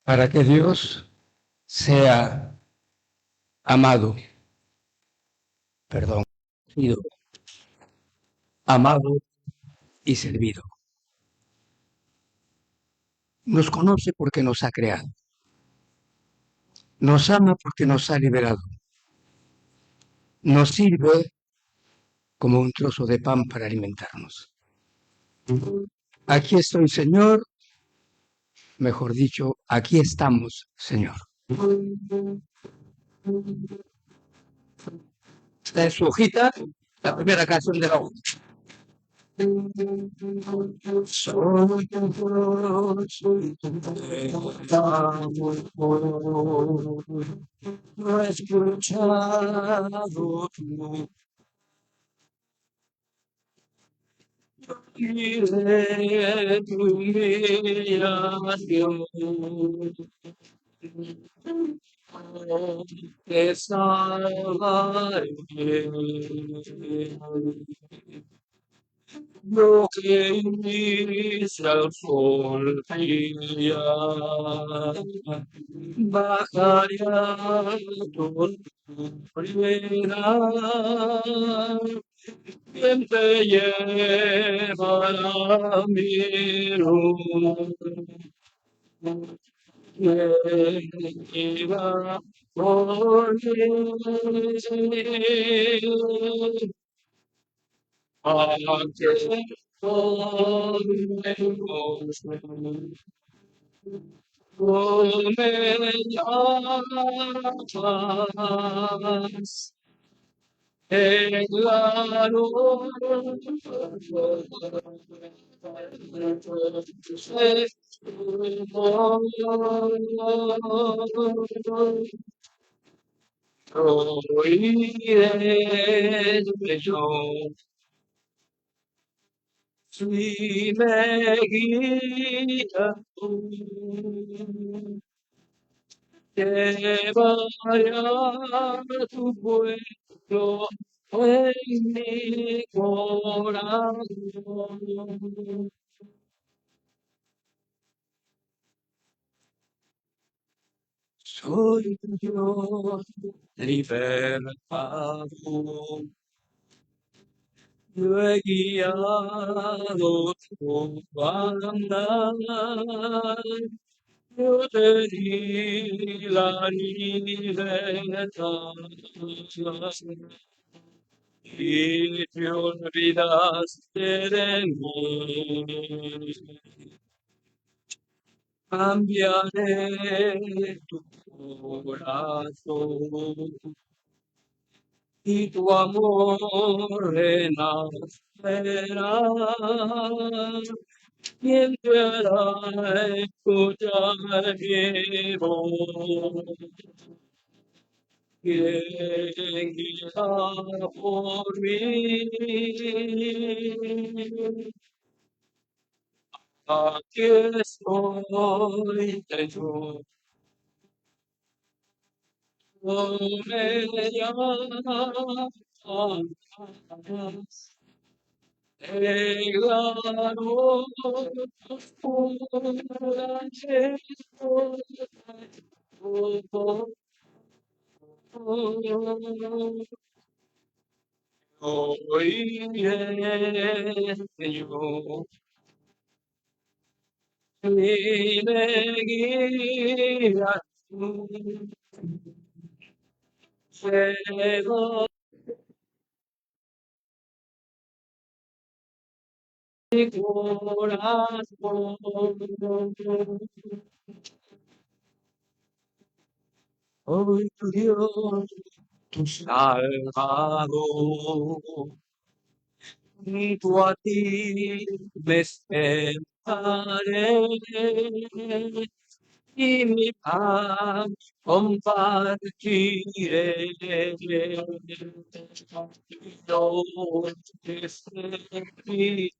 para que Dios sea amado, perdón, sido amado y servido. Nos conoce porque nos ha creado, nos ama porque nos ha liberado, nos sirve como un trozo de pan para alimentarnos. Aquí estoy, Señor, mejor dicho, aquí estamos, Señor. Esta es su hojita, la primera canción de la hoja. Soy tu Dios, te amo, no he escuchado tu iré tu humillación. Te salvaré. Lo que inicia el sol bajaría tu oscuridad, quien te llevará mi luz, quien irá por mí. Me llamas en la noche. Oiré yo, si me guías tú, llevaré a tu pueblo en mi corazón. Soy tu Dios libertado. Yo he guiado tu andar, yo te di la libertad y te olvidaste de mí. Cambiaré tu corazón y tu amor renacerá. ¿Quién te hará escuchar mi voz? ¿Quién guiará por mí? Aquí estoy, Señor. No me llamas, claro, oiré, Señor, y me guías tú, cedo mi corazón. Hoy tu Dios, tu Salvador, y tú a ti me esperaré, y mi paz compartiré. Yo te serviré.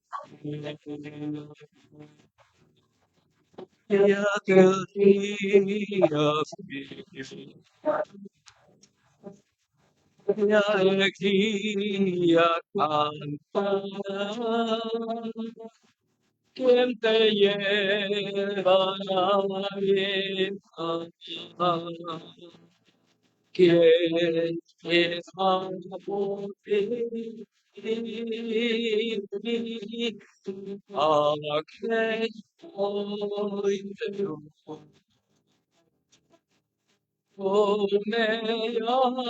Y aquel día mi alegría cantará, ¿Quién te lleva a la vida? ¿Quién lleva por ti? Aquel hoy te me llama.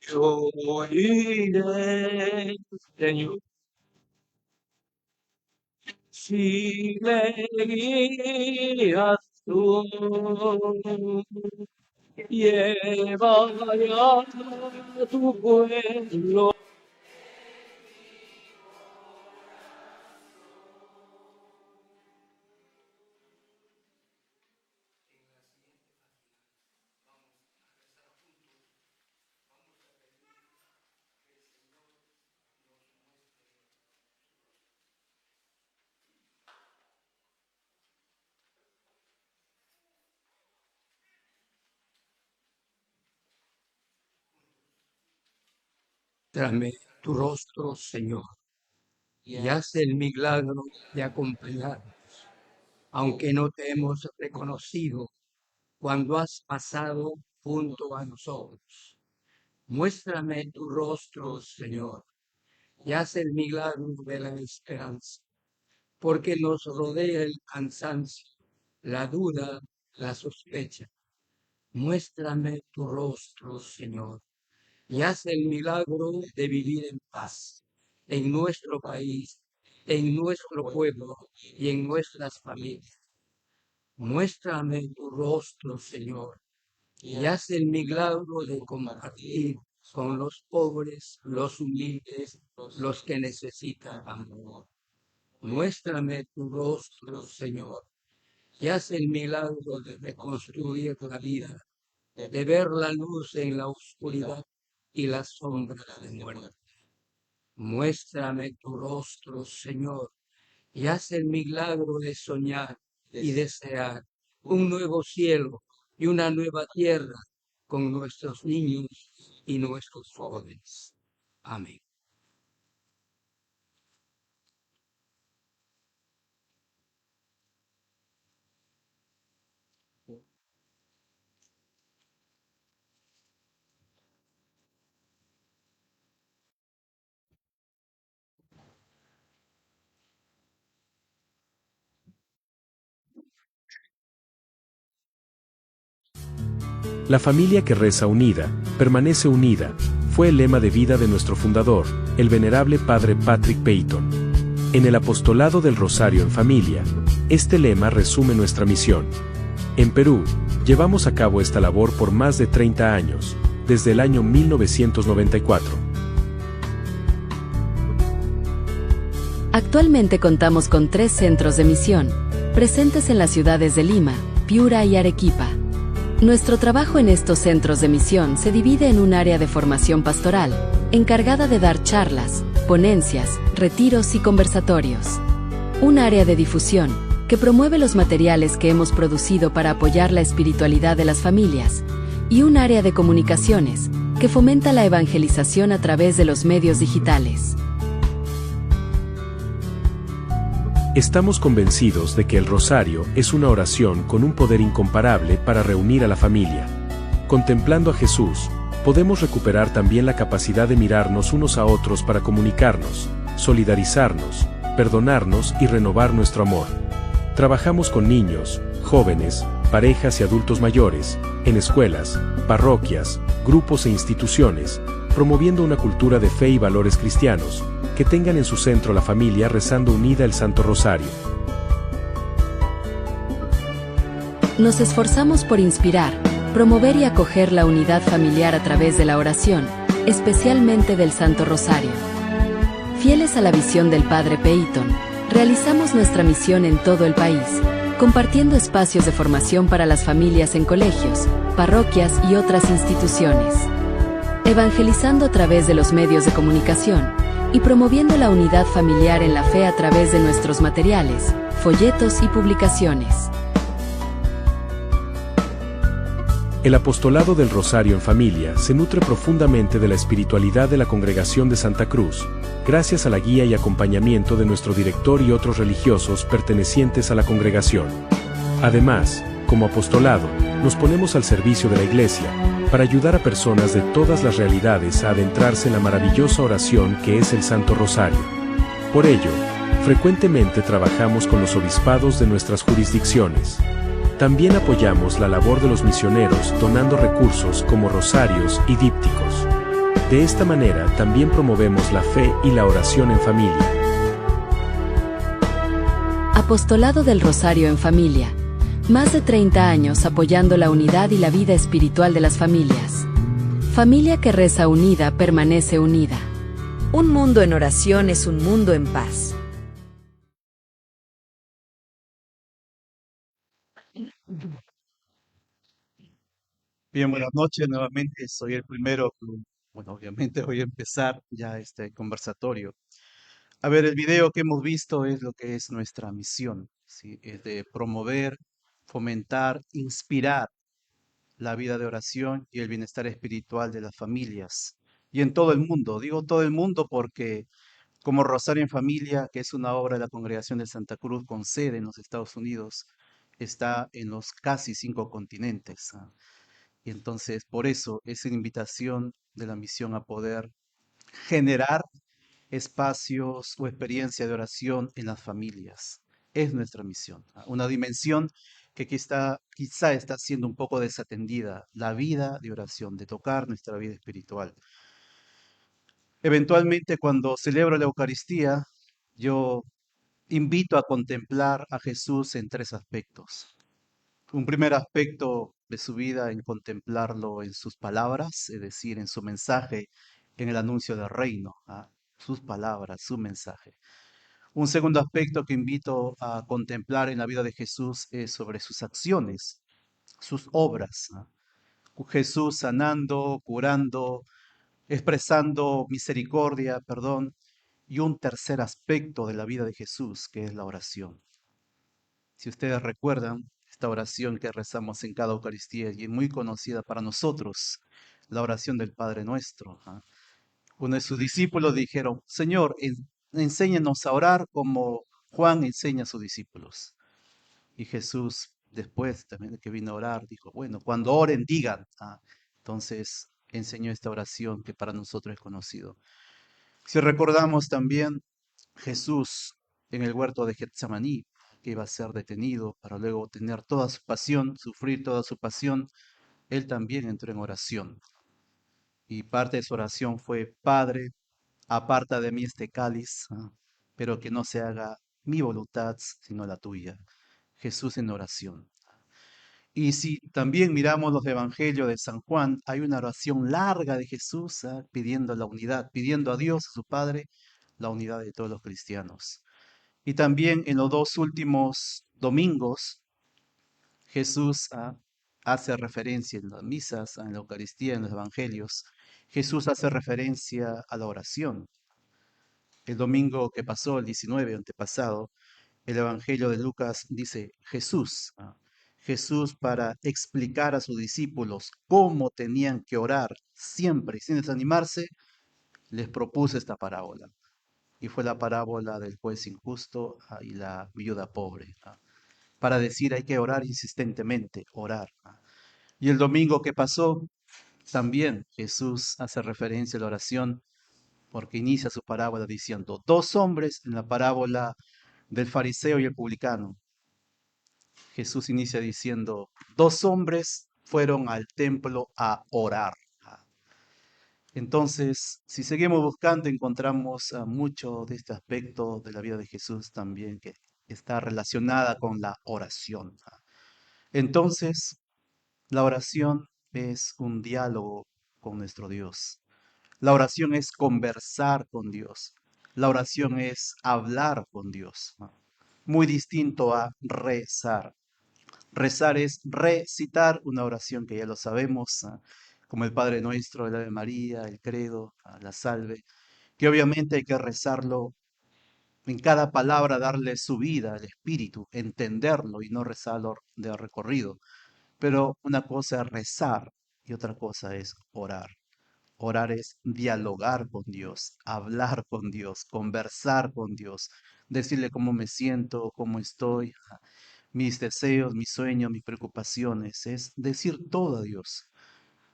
Yo iré, Señor, si me guías tú, lleva a tu pueblo. Muéstrame tu rostro, Señor, y haz el milagro de acompañarnos, aunque no te hemos reconocido cuando has pasado junto a nosotros. Muéstrame tu rostro, Señor, y haz el milagro de la esperanza, porque nos rodea el cansancio, la duda, la sospecha. Muéstrame tu rostro, Señor, y haz el milagro de vivir en paz en nuestro país, en nuestro pueblo y en nuestras familias. Muéstrame tu rostro, Señor, y haz el milagro de compartir con los pobres, los humildes, los que necesitan amor. Muéstrame tu rostro, Señor, y haz el milagro de reconstruir la vida, de ver la luz en la oscuridad y la sombra de muerte. Muéstrame tu rostro, Señor, y haz el milagro de soñar y desear un nuevo cielo y una nueva tierra con nuestros niños y nuestros jóvenes. Amén. La familia que reza unida, permanece unida, fue el lema de vida de nuestro fundador, el venerable Padre Patrick Peyton. En el apostolado del Rosario en Familia, este lema resume nuestra misión. En Perú, llevamos a cabo esta labor por más de 30 años, desde el año 1994. Actualmente contamos con 3 centros de misión, presentes en las ciudades de Lima, Piura y Arequipa. Nuestro trabajo en estos centros de misión se divide en un área de formación pastoral, encargada de dar charlas, ponencias, retiros y conversatorios. Un área de difusión, que promueve los materiales que hemos producido para apoyar la espiritualidad de las familias, y un área de comunicaciones, que fomenta la evangelización a través de los medios digitales. Estamos convencidos de que el rosario es una oración con un poder incomparable para reunir a la familia. Contemplando a Jesús, podemos recuperar también la capacidad de mirarnos unos a otros para comunicarnos, solidarizarnos, perdonarnos y renovar nuestro amor. Trabajamos con niños, jóvenes, parejas y adultos mayores, en escuelas, parroquias, grupos e instituciones, promoviendo una cultura de fe y valores cristianos, que tengan en su centro la familia rezando unida el Santo Rosario. Nos esforzamos por inspirar, promover y acoger la unidad familiar a través de la oración, especialmente del Santo Rosario. Fieles a la visión del Padre Peyton, realizamos nuestra misión en todo el país, compartiendo espacios de formación para las familias en colegios, parroquias y otras instituciones. evangelizando a través de los medios de comunicación y promoviendo la unidad familiar en la fe a través de nuestros materiales, folletos y publicaciones. El apostolado del Rosario en Familia se nutre profundamente de la espiritualidad de la Congregación de Santa Cruz, gracias a la guía y acompañamiento de nuestro director y otros religiosos pertenecientes a la congregación. Además, como apostolado, nos ponemos al servicio de la Iglesia, para ayudar a personas de todas las realidades a adentrarse en la maravillosa oración que es el Santo Rosario. Por ello, frecuentemente trabajamos con los obispados de nuestras jurisdicciones. También apoyamos la labor de los misioneros donando recursos como rosarios y dípticos. De esta manera también promovemos la fe y la oración en familia. Apostolado del Rosario en Familia. Más de 30 años apoyando la unidad y la vida espiritual de las familias. Familia que reza unida permanece unida. Un mundo en oración es un mundo en paz. Bien, buenas noches. Nuevamente soy el primero que, bueno, obviamente voy a empezar ya este conversatorio. A ver, el video que hemos visto es lo que es nuestra misión, ¿sí? Es de promover, fomentar, inspirar la vida de oración y el bienestar espiritual de las familias. Y en todo el mundo, digo todo el mundo porque como Rosario en Familia, que es una obra de la Congregación de Santa Cruz con sede en los Estados Unidos, está en los casi 5 continentes. Y entonces, por eso, es una invitación de la misión a poder generar espacios o experiencia de oración en las familias. Es nuestra misión. Una dimensión que quizá está siendo un poco desatendida, la vida de oración, de tocar nuestra vida espiritual. Eventualmente, cuando celebro la Eucaristía, yo invito a contemplar a Jesús en 3 aspectos. Un primer aspecto de su vida en contemplarlo en sus palabras, es decir, en su mensaje, en el anuncio del reino, sus palabras, su mensaje. Un segundo aspecto que invito a contemplar en la vida de Jesús es sobre sus acciones, sus obras. Jesús sanando, curando, expresando misericordia, perdón. Y un tercer aspecto de la vida de Jesús, que es la oración. Si ustedes recuerdan, esta oración que rezamos en cada Eucaristía y es muy conocida para nosotros, la oración del Padre Nuestro. Uno de sus discípulos dijeron, Señor, enséñanos a orar como Juan enseña a sus discípulos. Y Jesús, después también de que vino a orar, dijo, bueno, cuando oren, digan. Entonces enseñó esta oración que para nosotros es conocido. Si recordamos también, Jesús en el huerto de Getsemaní, que iba a ser detenido para luego tener toda su pasión, sufrir toda su pasión, él también entró en oración. Y parte de su oración fue, Padre, aparta de mí este cáliz, pero que no se haga mi voluntad, sino la tuya. Jesús en oración. Y si también miramos los evangelios de San Juan, hay una oración larga de Jesús pidiendo la unidad, pidiendo a Dios, a su Padre, la unidad de todos los cristianos. Y también en los 2 últimos domingos, Jesús hace referencia en las misas, en la Eucaristía, en los evangelios. Jesús hace referencia a la oración. El domingo que pasó, el 19 antepasado, el Evangelio de Lucas dice Jesús para explicar a sus discípulos cómo tenían que orar siempre y sin desanimarse, les propuso esta parábola. Y fue la parábola del juez injusto y la viuda pobre. Para decir hay que orar insistentemente, orar. Y el domingo que pasó, también Jesús hace referencia a la oración porque inicia su parábola diciendo, 2 hombres en la parábola del fariseo y el publicano. Jesús inicia diciendo, 2 hombres fueron al templo a orar. Entonces, si seguimos buscando, encontramos mucho de este aspecto de la vida de Jesús también que está relacionada con la oración. Entonces, la oración es un diálogo con nuestro Dios. La oración es conversar con Dios. La oración es hablar con Dios. Muy distinto a rezar. Rezar es recitar una oración que ya lo sabemos, como el Padre Nuestro, el Ave María, el Credo, la Salve, que obviamente hay que rezarlo en cada palabra, darle su vida al Espíritu, entenderlo y no rezarlo de recorrido. Pero una cosa es rezar y otra cosa es orar. Orar es dialogar con Dios, hablar con Dios, conversar con Dios, decirle cómo me siento, cómo estoy, mis deseos, mis sueños, mis preocupaciones. Es decir todo a Dios.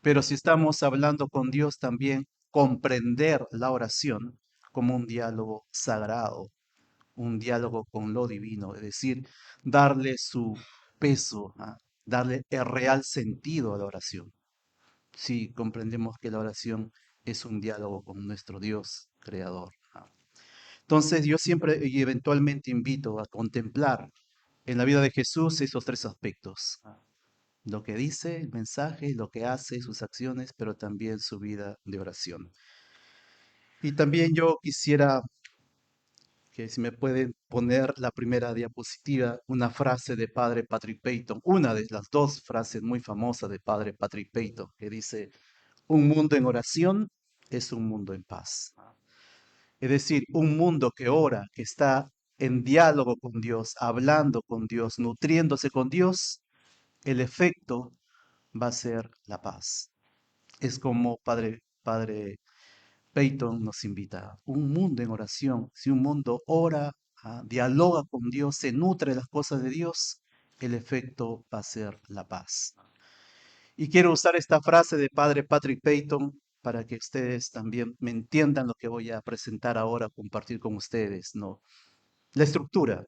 Pero si estamos hablando con Dios también, comprender la oración como un diálogo sagrado, un diálogo con lo divino, es decir, darle su peso, darle el real sentido a la oración. Si comprendemos que la oración es un diálogo con nuestro Dios creador. Entonces yo siempre y eventualmente invito a contemplar en la vida de Jesús esos tres aspectos. Lo que dice, el mensaje, lo que hace, sus acciones, pero también su vida de oración. Y también yo quisiera que si me pueden poner la primera diapositiva, una frase de Padre Patrick Peyton, una de las dos frases muy famosas de Padre Patrick Peyton, que dice, un mundo en oración es un mundo en paz. Es decir, un mundo que ora, que está en diálogo con Dios, hablando con Dios, nutriéndose con Dios, el efecto va a ser la paz. Es como Padre Peyton nos invita, un mundo en oración. Si un mundo ora, dialoga con Dios, se nutre de las cosas de Dios, el efecto va a ser la paz. Y quiero usar esta frase de Padre Patrick Peyton para que ustedes también me entiendan lo que voy a presentar ahora, compartir con ustedes, ¿no? La estructura,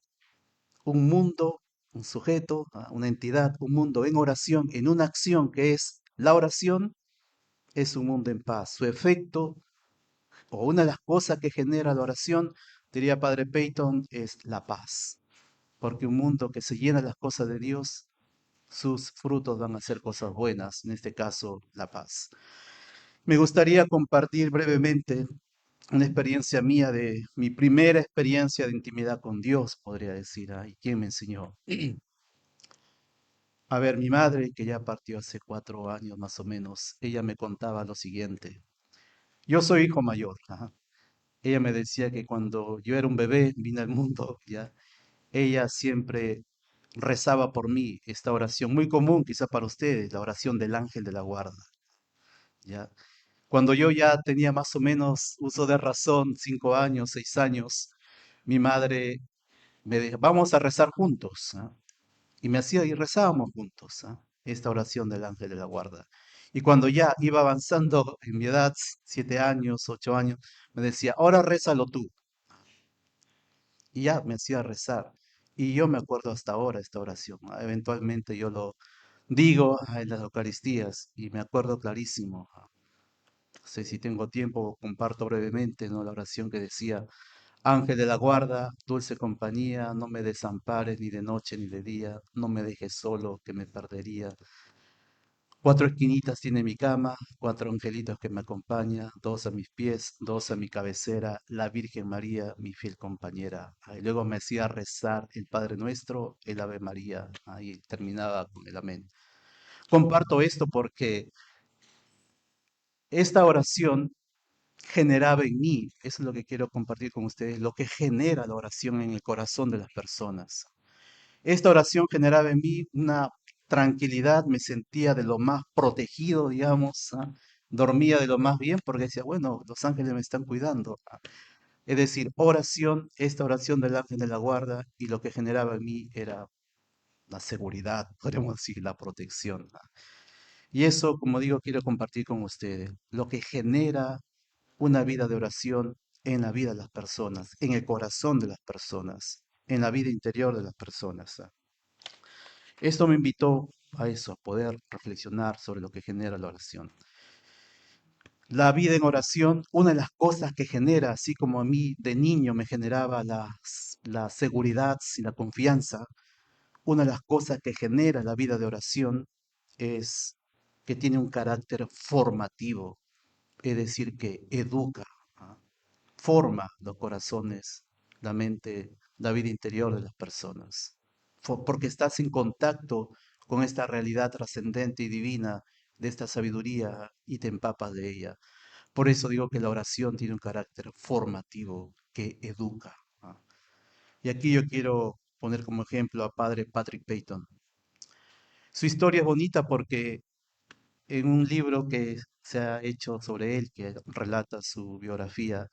un mundo, un sujeto, una entidad, un mundo en oración, en una acción que es la oración, es un mundo en paz. Su efecto, o una de las cosas que genera la oración, diría Padre Peyton, es la paz. Porque un mundo que se llena de las cosas de Dios, sus frutos van a ser cosas buenas, en este caso la paz. Me gustaría compartir brevemente una experiencia mía de mi primera experiencia de intimidad con Dios, podría decir. ¿Y quién me enseñó? A ver, mi madre, que ya partió hace 4 años más o menos, ella me contaba lo siguiente. Yo soy hijo mayor. Ella me decía que cuando yo era un bebé, vine al mundo, ya, ella siempre rezaba por mí esta oración, muy común quizá para ustedes, la oración del ángel de la guarda. ¿Ya? Cuando yo ya tenía más o menos uso de razón, 5 años, 6 años, mi madre me dijo, vamos a rezar juntos. Y me hacía y rezábamos juntos esta oración del ángel de la guarda. Y cuando ya iba avanzando en mi edad, 7 años, 8 años, me decía, ahora rézalo tú. Y ya me hacía rezar. Y yo me acuerdo hasta ahora esta oración. Eventualmente yo lo digo en las Eucaristías y me acuerdo clarísimo. No sé si tengo tiempo, comparto brevemente, ¿no? La oración que decía, Ángel de la guarda, dulce compañía, no me desampares ni de noche ni de día, no me dejes solo, que me perdería. 4 esquinitas tiene mi cama, 4 angelitos que me acompañan, 2 a mis pies, 2 a mi cabecera, la Virgen María, mi fiel compañera. Y luego me hacía rezar el Padre Nuestro, el Ave María, y terminaba con el Amén. Comparto esto porque esta oración generaba en mí, eso es lo que quiero compartir con ustedes, lo que genera la oración en el corazón de las personas. Esta oración generaba en mí una tranquilidad, me sentía de lo más protegido, digamos, dormía de lo más bien porque decía, bueno, los ángeles me están cuidando. Es decir, oración, esta oración del ángel de la guarda y lo que generaba en mí era la seguridad, podríamos decir, la protección. Y eso, como digo, quiero compartir con ustedes, lo que genera una vida de oración en la vida de las personas, en el corazón de las personas, en la vida interior de las personas. Esto me invitó a eso, a poder reflexionar sobre lo que genera la oración. La vida en oración, una de las cosas que genera, así como a mí de niño me generaba la seguridad y la confianza, una de las cosas que genera la vida de oración es que tiene un carácter formativo, es decir, que educa, ¿ah? Forma los corazones, la mente, la vida interior de las personas. Porque estás en contacto con esta realidad trascendente y divina de esta sabiduría y te empapas de ella. Por eso digo que la oración tiene un carácter formativo que educa. ¿Ah? Y aquí yo quiero poner como ejemplo a padre Patrick Peyton. Su historia es bonita porque en un libro que se ha hecho sobre él, que relata su biografía,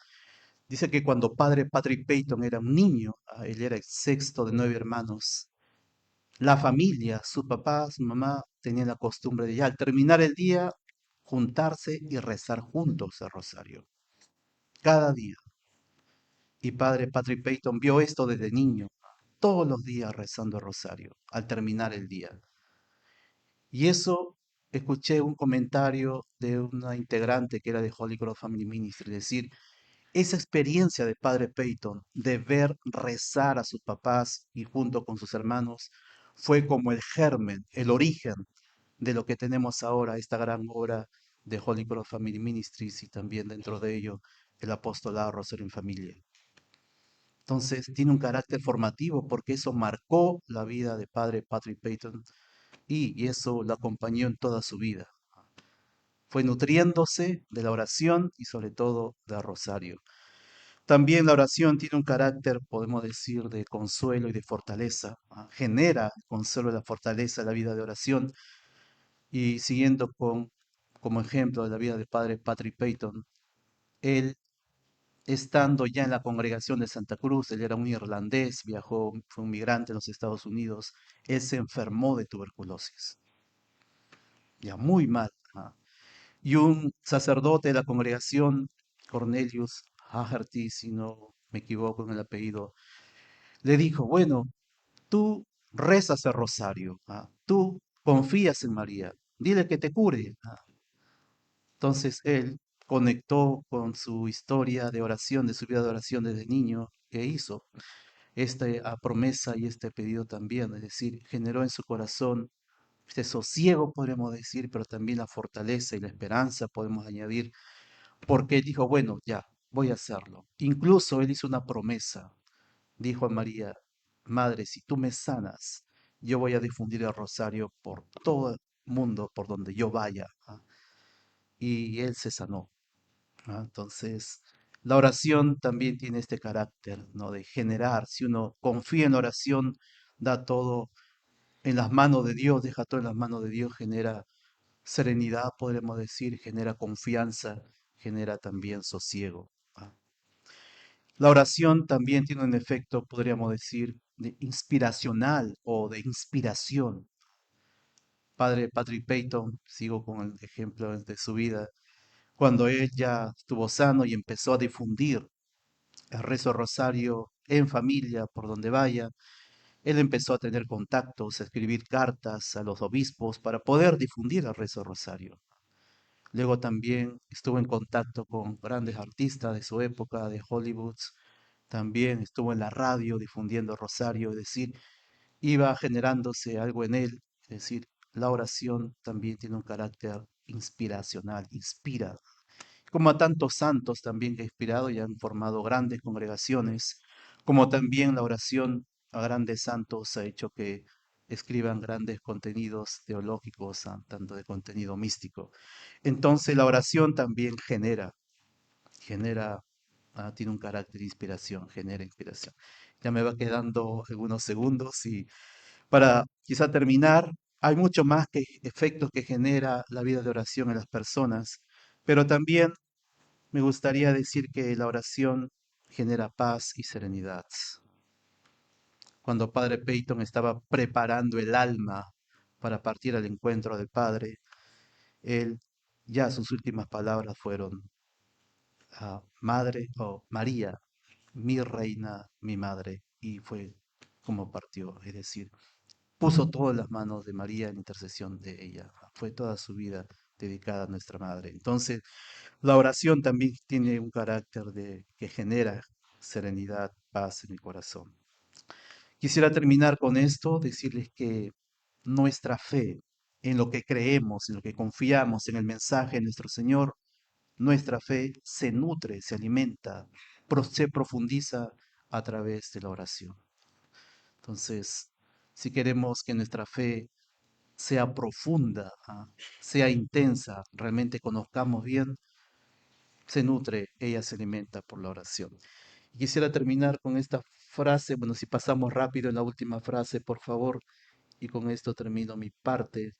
dice que cuando padre Patrick Peyton era un niño, él era el sexto de 9 hermanos, la familia, su papá, su mamá, tenían la costumbre de ya al terminar el día juntarse y rezar juntos el rosario, cada día. Y padre Patrick Peyton vio esto desde niño, todos los días rezando el rosario, al terminar el día. Y eso escuché un comentario de una integrante que era de Holy Cross Family Ministry, decir, esa experiencia de padre Peyton de ver rezar a sus papás y junto con sus hermanos fue como el germen, el origen de lo que tenemos ahora, esta gran obra de Holy Cross Family Ministries y también dentro de ello el apostolado Rosario en Familia. Entonces tiene un carácter formativo porque eso marcó la vida de padre Patrick Peyton y eso lo acompañó en toda su vida. Fue nutriéndose de la oración y sobre todo del rosario. También la oración tiene un carácter, podemos decir, de consuelo y de fortaleza. Genera consuelo y la fortaleza en la vida de oración. Y siguiendo como ejemplo de la vida del padre Patrick Peyton, él estando ya en la congregación de Santa Cruz, él era un irlandés, viajó, fue un migrante en los Estados Unidos, él se enfermó de tuberculosis, ya muy mal. Y un sacerdote de la congregación, Cornelius Hagerty, si no me equivoco en el apellido, le dijo, bueno, tú rezas el rosario, tú confías en María, dile que te cure. Entonces él conectó con su historia de oración, de su vida de oración desde niño, e hizo esta promesa y este pedido también, es decir, generó en su corazón este sosiego, podríamos decir, pero también la fortaleza y la esperanza, podemos añadir, porque él dijo, bueno, ya, voy a hacerlo. Incluso él hizo una promesa, dijo a María, Madre, si tú me sanas, yo voy a difundir el rosario por todo el mundo, por donde yo vaya. Y él se sanó. Entonces, la oración también tiene este carácter, ¿no? De generar. Si uno confía en la oración, da todo en las manos de Dios, deja todo en las manos de Dios, genera serenidad, podremos decir, genera confianza, genera también sosiego. ¿Va? La oración también tiene un efecto, podríamos decir, de inspiracional o de inspiración. Padre Patrick Peyton, sigo con el ejemplo de su vida, cuando él ya estuvo sano y empezó a difundir el rezo rosario en familia, por donde vaya, él empezó a tener contactos, a escribir cartas a los obispos para poder difundir el rezo rosario. Luego también estuvo en contacto con grandes artistas de su época, de Hollywood. También estuvo en la radio difundiendo el rosario, es decir, iba generándose algo en él. Es decir, la oración también tiene un carácter inspiracional, inspira como a tantos santos también que ha inspirado y han formado grandes congregaciones, como también la oración a grandes santos ha hecho que escriban grandes contenidos teológicos, tanto de contenido místico. Entonces la oración también genera, tiene un carácter de inspiración, genera inspiración. Ya me va quedando algunos segundos y para quizá terminar, hay mucho más que efectos que genera la vida de oración en las personas, pero también me gustaría decir que la oración genera paz y serenidad. Cuando Padre Peyton estaba preparando el alma para partir al encuentro del Padre, él ya sus últimas palabras fueron Madre o María, mi reina, mi madre, y fue como partió, es decir, puso todo en las manos de María en intercesión de ella. Fue toda su vida dedicada a nuestra madre. Entonces, la oración también tiene un carácter de que genera serenidad, paz en el corazón. Quisiera terminar con esto, decirles que nuestra fe en lo que creemos, en lo que confiamos, en el mensaje de nuestro Señor, nuestra fe se nutre, se alimenta, se profundiza a través de la oración. Entonces, si queremos que nuestra fe sea profunda, sea intensa, realmente conozcamos bien, se nutre, ella se alimenta por la oración. Y quisiera terminar con esta frase, bueno, si pasamos rápido en la última frase, por favor, y con esto termino mi parte.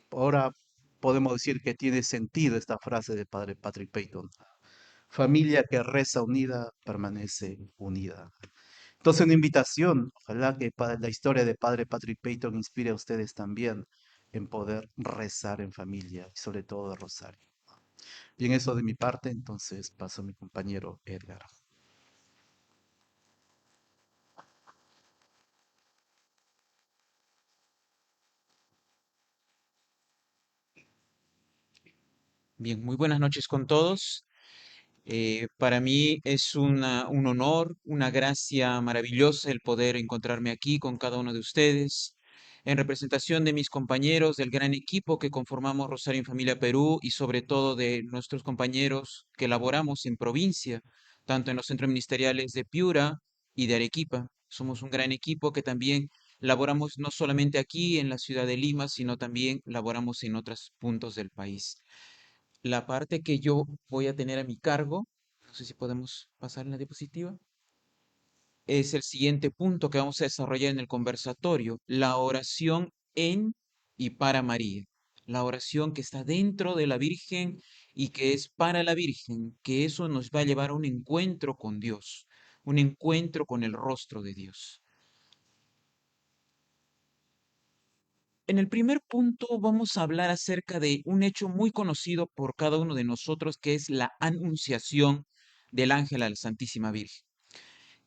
Ahora podemos decir que tiene sentido esta frase de Padre Patrick Peyton. Familia que reza unida permanece unida. Entonces, una invitación, ojalá que la historia de Padre Patrick Peyton inspire a ustedes también en poder rezar en familia y sobre todo de rosario. Y en eso de mi parte, entonces paso a mi compañero Edgar. Bien, muy buenas noches con todos. Para mí es un honor, una gracia maravillosa el poder encontrarme aquí con cada uno de ustedes, en representación de mis compañeros del gran equipo que conformamos Rosario en Familia Perú y sobre todo de nuestros compañeros que laboramos en provincia, tanto en los centros ministeriales de Piura y de Arequipa. Somos un gran equipo que también laboramos no solamente aquí en la ciudad de Lima, sino también laboramos en otros puntos del país. La parte que yo voy a tener a mi cargo, no sé si podemos pasar en la diapositiva, es el siguiente punto que vamos a desarrollar en el conversatorio, la oración en y para María. La oración que está dentro de la Virgen y que es para la Virgen, que eso nos va a llevar a un encuentro con Dios, un encuentro con el rostro de Dios. En el primer punto vamos a hablar acerca de un hecho muy conocido por cada uno de nosotros, que es la anunciación del ángel a la Santísima Virgen.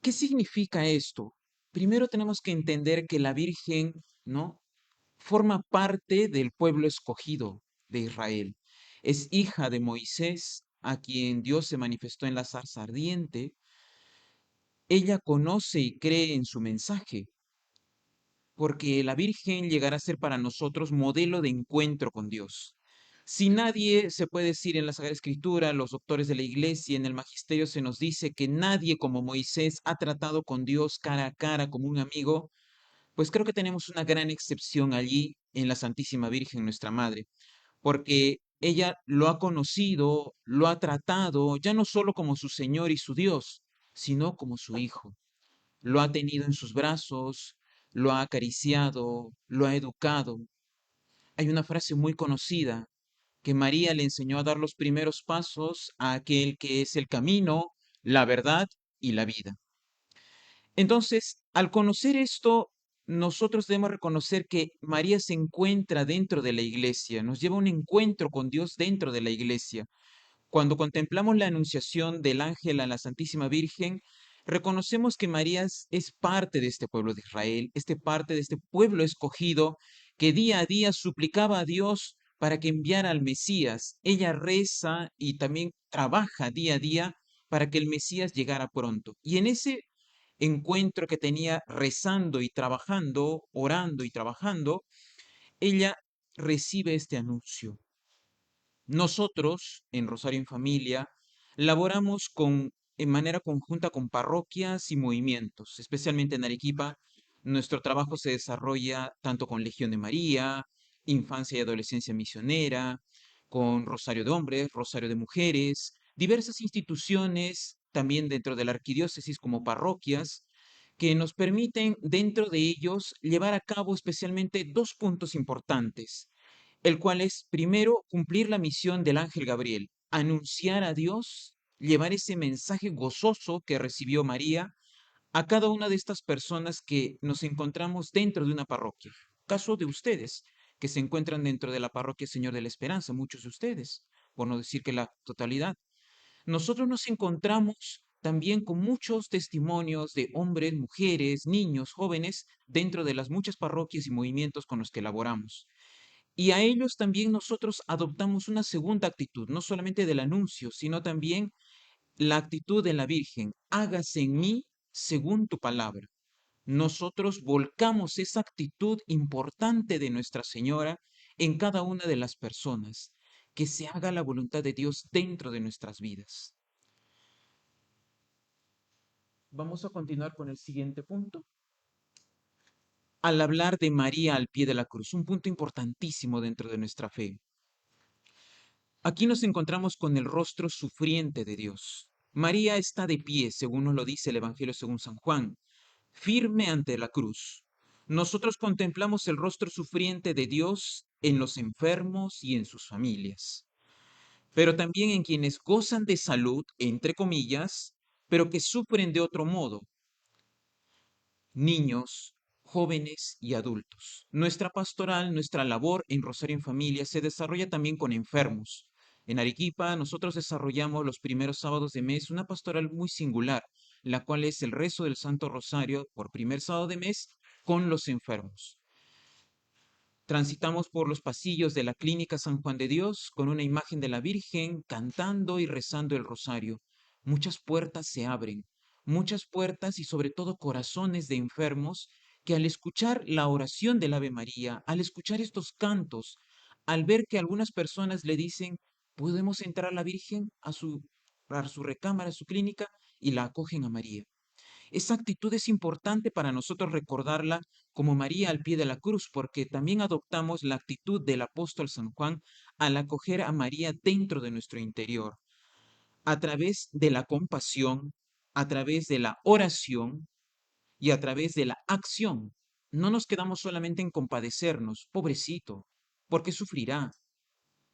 ¿Qué significa esto? Primero tenemos que entender que la Virgen, ¿no?, forma parte del pueblo escogido de Israel. Es hija de Moisés, a quien Dios se manifestó en la zarza ardiente. Ella conoce y cree en su mensaje, porque la Virgen llegará a ser para nosotros modelo de encuentro con Dios. Si nadie, se puede decir en la Sagrada Escritura, los doctores de la Iglesia, en el Magisterio se nos dice que nadie como Moisés ha tratado con Dios cara a cara como un amigo, pues creo que tenemos una gran excepción allí en la Santísima Virgen, nuestra Madre, porque ella lo ha conocido, lo ha tratado, ya no solo como su Señor y su Dios, sino como su Hijo. Lo ha tenido en sus brazos, lo ha acariciado, lo ha educado. Hay una frase muy conocida que María le enseñó a dar los primeros pasos a aquel que es el camino, la verdad y la vida. Entonces, al conocer esto, nosotros debemos reconocer que María se encuentra dentro de la iglesia, nos lleva a un encuentro con Dios dentro de la iglesia. Cuando contemplamos la anunciación del ángel a la Santísima Virgen, reconocemos que María es parte de este pueblo de Israel, parte de este pueblo escogido que día a día suplicaba a Dios para que enviara al Mesías. Ella reza y también trabaja día a día para que el Mesías llegara pronto. Y en ese encuentro que tenía rezando y trabajando, orando y trabajando, ella recibe este anuncio. Nosotros, en Rosario en Familia, laboramos en manera conjunta con parroquias y movimientos, especialmente en Arequipa. Nuestro trabajo se desarrolla tanto con Legión de María, Infancia y Adolescencia Misionera, con Rosario de Hombres, Rosario de Mujeres, diversas instituciones, también dentro de la arquidiócesis como parroquias, que nos permiten dentro de ellos llevar a cabo especialmente dos puntos importantes, el cual es primero cumplir la misión del ángel Gabriel, anunciar a Dios, llevar ese mensaje gozoso que recibió María a cada una de estas personas que nos encontramos dentro de una parroquia. Caso de ustedes, que se encuentran dentro de la parroquia Señor de la Esperanza, muchos de ustedes, por no decir que la totalidad. Nosotros nos encontramos también con muchos testimonios de hombres, mujeres, niños, jóvenes, dentro de las muchas parroquias y movimientos con los que elaboramos. Y a ellos también nosotros adoptamos una segunda actitud, no solamente del anuncio, sino también la actitud de la Virgen. Hágase en mí según tu palabra. Nosotros volcamos esa actitud importante de Nuestra Señora en cada una de las personas, que se haga la voluntad de Dios dentro de nuestras vidas. Vamos a continuar con el siguiente punto. al hablar de María al pie de la cruz, un punto importantísimo dentro de nuestra fe. Aquí nos encontramos con el rostro sufriente de Dios. María está de pie, según nos lo dice el Evangelio según San Juan, firme ante la cruz. Nosotros contemplamos el rostro sufriente de Dios en los enfermos y en sus familias, pero también en quienes gozan de salud, entre comillas, pero que sufren de otro modo, niños, jóvenes y adultos. Nuestra pastoral, nuestra labor en Rosario en Familia se desarrolla también con enfermos. En Arequipa nosotros desarrollamos los primeros sábados de mes una pastoral muy singular, la cual es el rezo del Santo Rosario por primer sábado de mes con los enfermos. Transitamos por los pasillos de la Clínica San Juan de Dios con una imagen de la Virgen cantando y rezando el rosario. Muchas puertas se abren, muchas puertas y sobre todo corazones de enfermos que al escuchar la oración del Ave María, al escuchar estos cantos, al ver que algunas personas le dicen, podemos entrar a la Virgen a su recámara, a su clínica, y la acogen a María. Esa actitud es importante para nosotros recordarla como María al pie de la cruz, porque también adoptamos la actitud del apóstol San Juan al acoger a María dentro de nuestro interior, a través de la compasión, a través de la oración y a través de la acción. No nos quedamos solamente en compadecernos, pobrecito, porque sufrirá.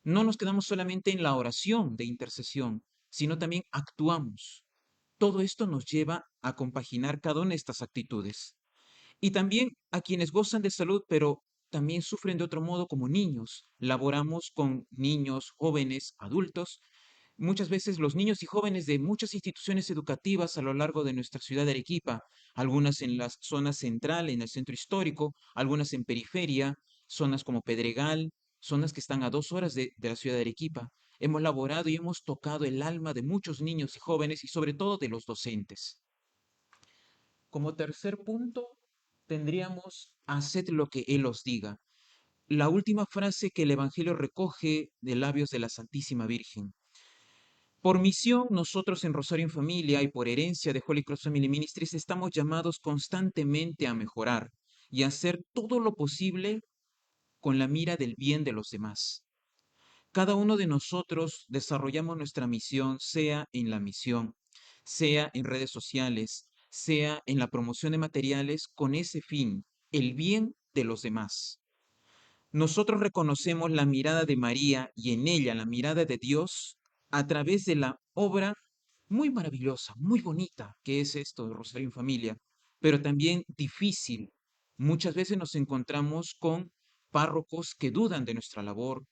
No nos quedamos solamente en la oración de intercesión, sino también actuamos. Todo esto nos lleva a compaginar cada una de estas actitudes. Y también a quienes gozan de salud, pero también sufren de otro modo como niños. Laboramos con niños, jóvenes, adultos. Muchas veces los niños y jóvenes de muchas instituciones educativas a lo largo de nuestra ciudad de Arequipa, algunas en la zona central, en el centro histórico, algunas en periferia, zonas como Pedregal, zonas que están a 2 horas de la ciudad de Arequipa. Hemos laborado y hemos tocado el alma de muchos niños y jóvenes y sobre todo de los docentes. Como tercer punto, tendríamos, haced lo que Él os diga. La última frase que el Evangelio recoge de labios de la Santísima Virgen. Por misión, nosotros en Rosario en Familia y por herencia de Holy Cross Family Ministries estamos llamados constantemente a mejorar y a hacer todo lo posible con la mira del bien de los demás. Cada uno de nosotros desarrollamos nuestra misión, sea en la misión, sea en redes sociales, sea en la promoción de materiales, con ese fin, el bien de los demás. Nosotros reconocemos la mirada de María y en ella la mirada de Dios a través de la obra muy maravillosa, muy bonita que es esto de Rosario en Familia, pero también difícil. Muchas veces nos encontramos con párrocos que dudan de nuestra labor,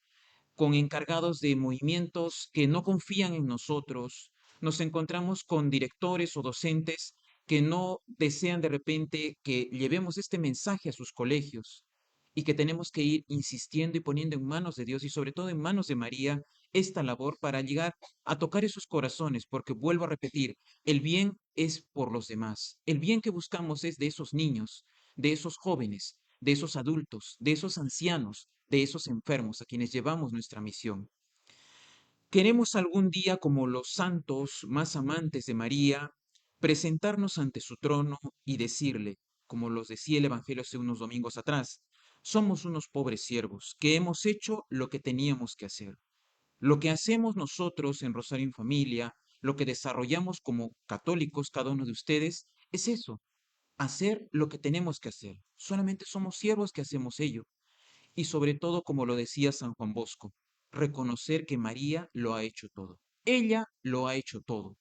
con encargados de movimientos que no confían en nosotros, nos encontramos con directores o docentes que no desean de repente que llevemos este mensaje a sus colegios y que tenemos que ir insistiendo y poniendo en manos de Dios y sobre todo en manos de María esta labor para llegar a tocar esos corazones, porque vuelvo a repetir, el bien es por los demás, el bien que buscamos es de esos niños, de esos jóvenes, de esos adultos, de esos ancianos, de esos enfermos a quienes llevamos nuestra misión. Queremos algún día, como los santos más amantes de María, presentarnos ante su trono y decirle, como los decía el Evangelio hace unos domingos atrás, somos unos pobres siervos que hemos hecho lo que teníamos que hacer. Lo que hacemos nosotros en Rosario en Familia, lo que desarrollamos como católicos, cada uno de ustedes, es eso, hacer lo que tenemos que hacer. Solamente somos siervos que hacemos ello. Y sobre todo, como lo decía San Juan Bosco, reconocer que María lo ha hecho todo. Ella lo ha hecho todo.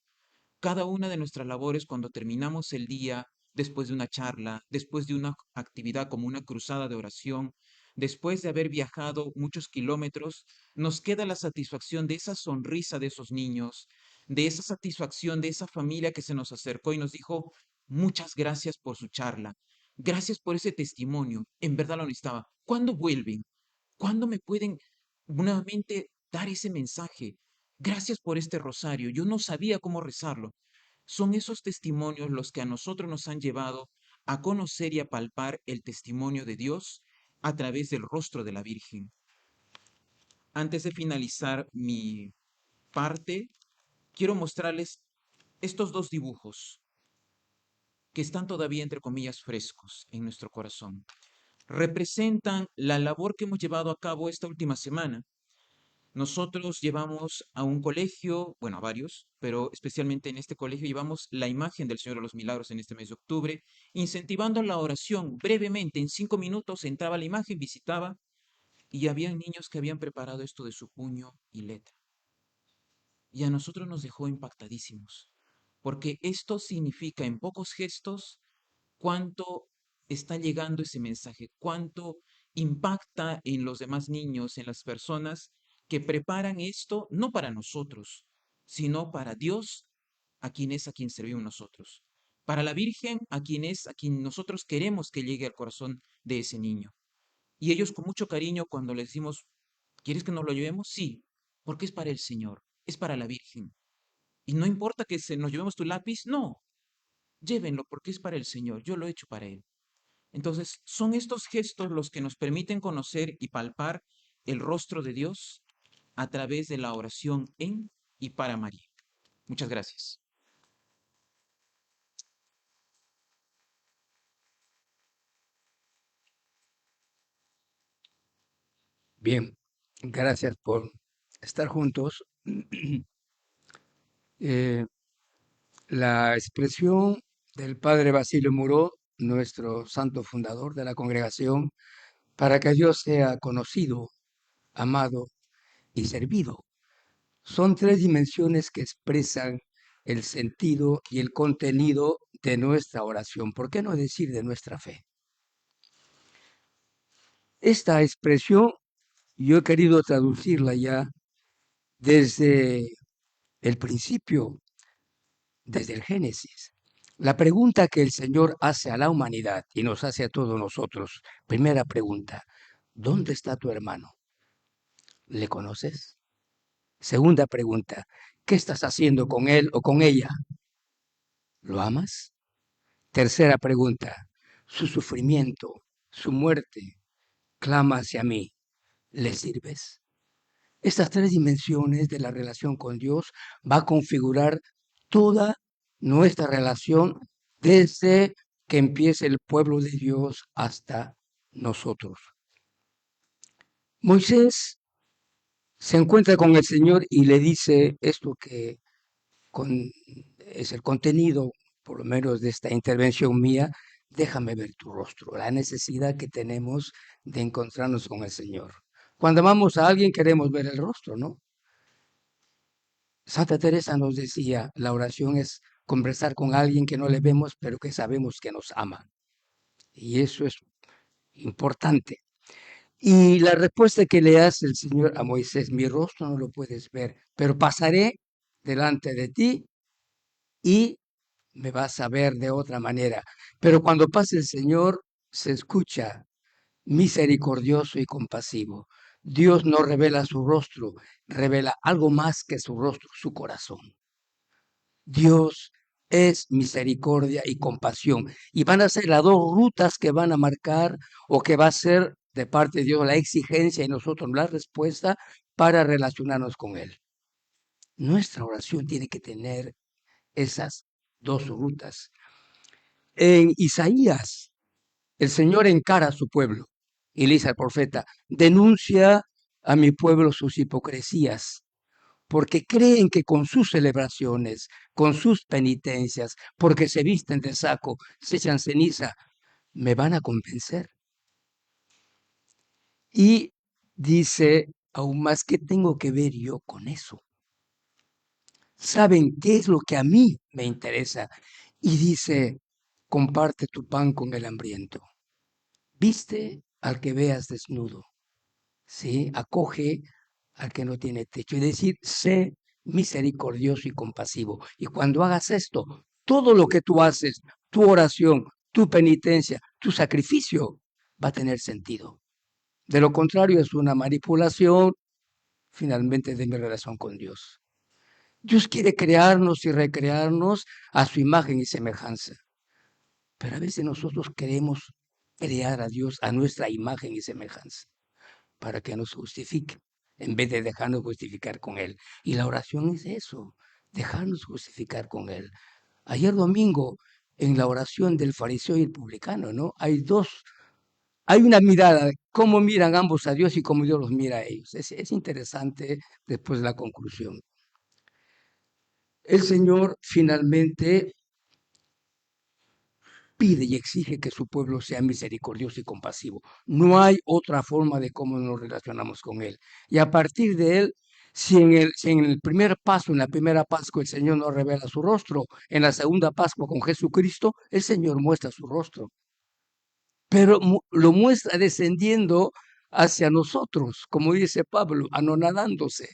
Cada una de nuestras labores cuando terminamos el día, después de una charla, después de una actividad como una cruzada de oración, después de haber viajado muchos kilómetros, nos queda la satisfacción de esa sonrisa de esos niños, de esa satisfacción de esa familia que se nos acercó y nos dijo, muchas gracias por su charla, gracias por ese testimonio, en verdad lo necesitaba. ¿Cuándo vuelven? ¿Cuándo me pueden nuevamente dar ese mensaje? Gracias por este rosario. Yo no sabía cómo rezarlo. Son esos testimonios los que a nosotros nos han llevado a conocer y a palpar el testimonio de Dios a través del rostro de la Virgen. Antes de finalizar mi parte, quiero mostrarles estos dos dibujos que están todavía, entre comillas, frescos en nuestro corazón. representan la labor que hemos llevado a cabo esta última semana. Nosotros llevamos a un colegio, bueno, a varios, pero especialmente en este colegio llevamos la imagen del Señor de los Milagros en este mes de octubre, incentivando la oración. Brevemente, en 5 minutos entraba la imagen, visitaba, y había niños que habían preparado esto de su puño y letra. Y a nosotros nos dejó impactadísimos, porque esto significa en pocos gestos cuánto está llegando ese mensaje, cuánto impacta en los demás niños, en las personas que preparan esto no para nosotros, sino para Dios, a quien servimos nosotros, para la Virgen, a quien nosotros queremos que llegue al corazón de ese niño. Y ellos con mucho cariño cuando les decimos, ¿quieres que nos lo llevemos? Sí, porque es para el Señor, es para la Virgen. Y no importa que nos llevemos tu lápiz, no, llévenlo porque es para el Señor, yo lo he hecho para Él. Entonces, son estos gestos los que nos permiten conocer y palpar el rostro de Dios a través de la oración en y para María. Muchas gracias. Bien, gracias por estar juntos. Eh, la expresión del padre Basilio Muró, nuestro santo fundador de la congregación, para que Dios sea conocido, amado y servido. Son tres dimensiones que expresan el sentido y el contenido de nuestra oración. ¿Por qué no decir de nuestra fe? Esta expresión yo he querido traducirla ya desde el principio, desde el Génesis. La pregunta que el Señor hace a la humanidad y nos hace a todos nosotros, primera pregunta, ¿dónde está tu hermano? ¿Le conoces? Segunda pregunta, ¿qué estás haciendo con él o con ella? ¿Lo amas? Tercera pregunta, su sufrimiento, su muerte, clama hacia mí, ¿le sirves? Estas tres dimensiones de la relación con Dios va a configurar toda nuestra relación desde que empiece el pueblo de Dios hasta nosotros. Moisés se encuentra con el Señor y le dice esto que es el contenido, por lo menos de esta intervención mía, déjame ver tu rostro, la necesidad que tenemos de encontrarnos con el Señor. Cuando amamos a alguien queremos ver el rostro, ¿no? Santa Teresa nos decía, la oración es conversar con alguien que no le vemos, pero que sabemos que nos ama. Y eso es importante. Y la respuesta que le hace el Señor a Moisés, mi rostro no lo puedes ver, pero pasaré delante de ti y me vas a ver de otra manera. Pero cuando pase el Señor, se escucha misericordioso y compasivo. Dios no revela su rostro, revela algo más que su rostro, su corazón. Dios es misericordia y compasión. Y van a ser las dos rutas que van a marcar o que va a ser de parte de Dios la exigencia y nosotros la respuesta para relacionarnos con Él. Nuestra oración tiene que tener esas dos rutas. En Isaías, el Señor encara a su pueblo y le dice al profeta, denuncia a mi pueblo sus hipocresías, porque creen que con sus celebraciones, con sus penitencias, porque se visten de saco, se echan ceniza, me van a convencer. Y dice, aún más, ¿qué tengo que ver yo con eso? ¿Saben qué es lo que a mí me interesa? Y dice, comparte tu pan con el hambriento. Viste al que veas desnudo, ¿sí? Acoge al que no tiene techo. Es decir, sé misericordioso y compasivo. Y cuando hagas esto, todo lo que tú haces, tu oración, tu penitencia, tu sacrificio, va a tener sentido. De lo contrario, es una manipulación, finalmente, de mi relación con Dios. Dios quiere crearnos y recrearnos a su imagen y semejanza. Pero a veces nosotros queremos crear a Dios a nuestra imagen y semejanza para que nos justifique, en vez de dejarnos justificar con Él. Y la oración es eso, dejarnos justificar con Él. Ayer domingo, en la oración del fariseo y el publicano, ¿no? Hay dos hay una mirada, cómo miran ambos a Dios y cómo Dios los mira a ellos. Es interesante después la conclusión. El Señor finalmente pide y exige que su pueblo sea misericordioso y compasivo. No hay otra forma de cómo nos relacionamos con Él. Y a partir de Él, si en el primer paso, en la primera Pascua, el Señor nos revela su rostro, en la segunda Pascua con Jesucristo, el Señor muestra su rostro. Pero lo muestra descendiendo hacia nosotros, como dice Pablo, anonadándose,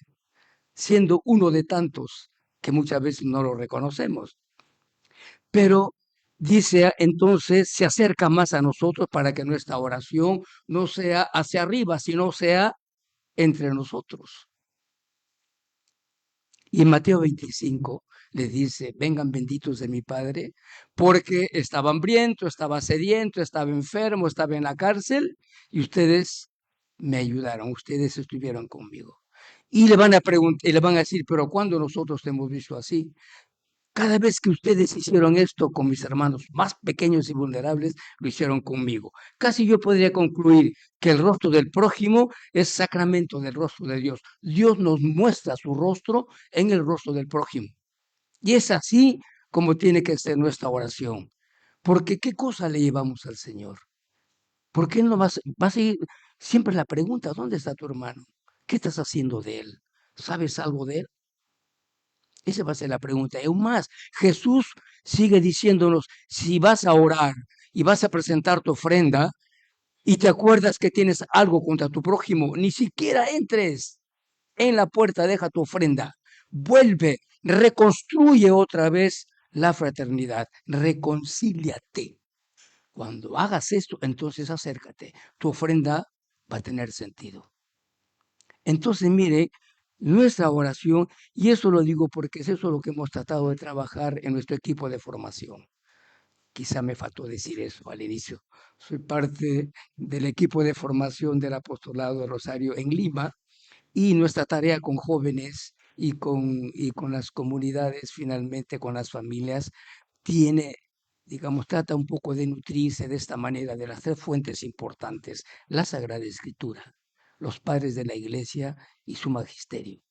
siendo uno de tantos que muchas veces no lo reconocemos. Pero dice entonces, se acerca más a nosotros para que nuestra oración no sea hacia arriba, sino sea entre nosotros. Y en Mateo 25 les dice, vengan benditos de mi Padre, porque estaba hambriento, estaba sediento, estaba enfermo, estaba en la cárcel, y ustedes me ayudaron, ustedes estuvieron conmigo. Y le van a preguntar, y le van a decir, pero ¿cuándo nosotros te hemos visto así? Cada vez que ustedes hicieron esto con mis hermanos más pequeños y vulnerables, lo hicieron conmigo. Casi yo podría concluir que el rostro del prójimo es sacramento del rostro de Dios. Dios nos muestra su rostro en el rostro del prójimo. Y es así como tiene que ser nuestra oración. Porque ¿qué cosa le llevamos al Señor? ¿Por qué no vas a ir siempre la pregunta, ¿dónde está tu hermano? ¿Qué estás haciendo de él? ¿Sabes algo de él? Esa va a ser la pregunta. Y aún más, Jesús sigue diciéndonos, si vas a orar y vas a presentar tu ofrenda y te acuerdas que tienes algo contra tu prójimo, ni siquiera entres en la puerta, deja tu ofrenda, vuelve, reconstruye otra vez la fraternidad, reconcíliate. Cuando hagas esto, entonces acércate, tu ofrenda va a tener sentido. Entonces, mire, nuestra oración, y eso lo digo porque es eso lo que hemos tratado de trabajar en nuestro equipo de formación. Quizá me faltó decir eso al inicio. Soy parte del equipo de formación del Apostolado de Rosario en Lima, y nuestra tarea con jóvenes y con las comunidades, finalmente con las familias, tiene, digamos, trata un poco de nutrirse de esta manera de las tres fuentes importantes: la Sagrada Escritura, los padres de la Iglesia y su magisterio.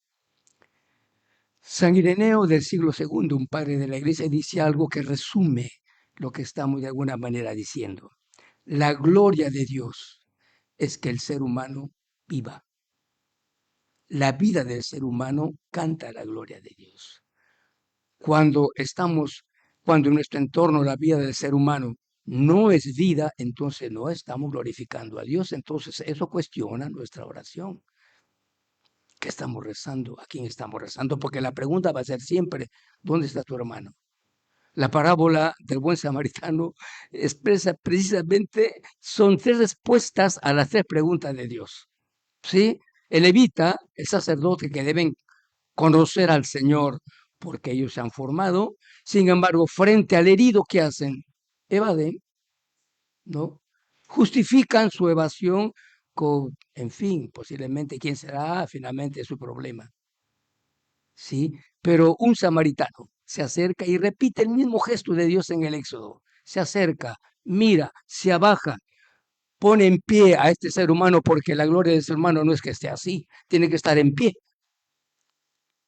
San Ireneo del siglo II, un padre de la Iglesia, dice algo que resume lo que estamos de alguna manera diciendo. La gloria de Dios es que el ser humano viva. La vida del ser humano canta la gloria de Dios. Cuando en nuestro entorno la vida del ser humano no es vida, entonces no estamos glorificando a Dios. Entonces eso cuestiona nuestra oración. ¿Qué estamos rezando? ¿A quién estamos rezando? Porque la pregunta va a ser siempre, ¿dónde está tu hermano? La parábola del buen samaritano expresa precisamente, son tres respuestas a las tres preguntas de Dios. ¿Sí? El levita, el sacerdote, que deben conocer al Señor porque ellos se han formado, sin embargo, frente al herido, ¿qué hacen? Evaden, ¿no? Justifican su evasión con, en fin, posiblemente quién será, finalmente es su problema. ¿Sí? Pero un samaritano se acerca y repite el mismo gesto de Dios en el Éxodo. Se acerca, mira, se abaja, pone en pie a este ser humano, porque la gloria del ser humano no es que esté así, tiene que estar en pie.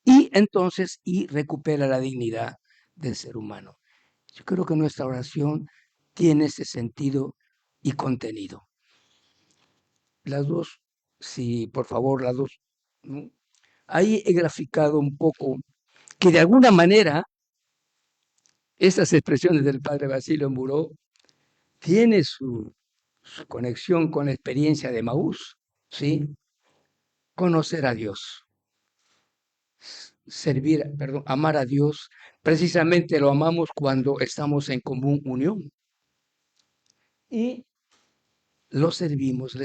Y entonces, recupera la dignidad del ser humano. Yo creo que nuestra oración tiene ese sentido y contenido. Las dos, sí, por favor, las dos, ¿no? Ahí he graficado un poco que de alguna manera esas expresiones del padre Basilio Muró tiene su conexión con la experiencia de Maús, ¿sí? Conocer a Dios, amar a Dios, precisamente lo amamos cuando estamos en común unión. Y le servimos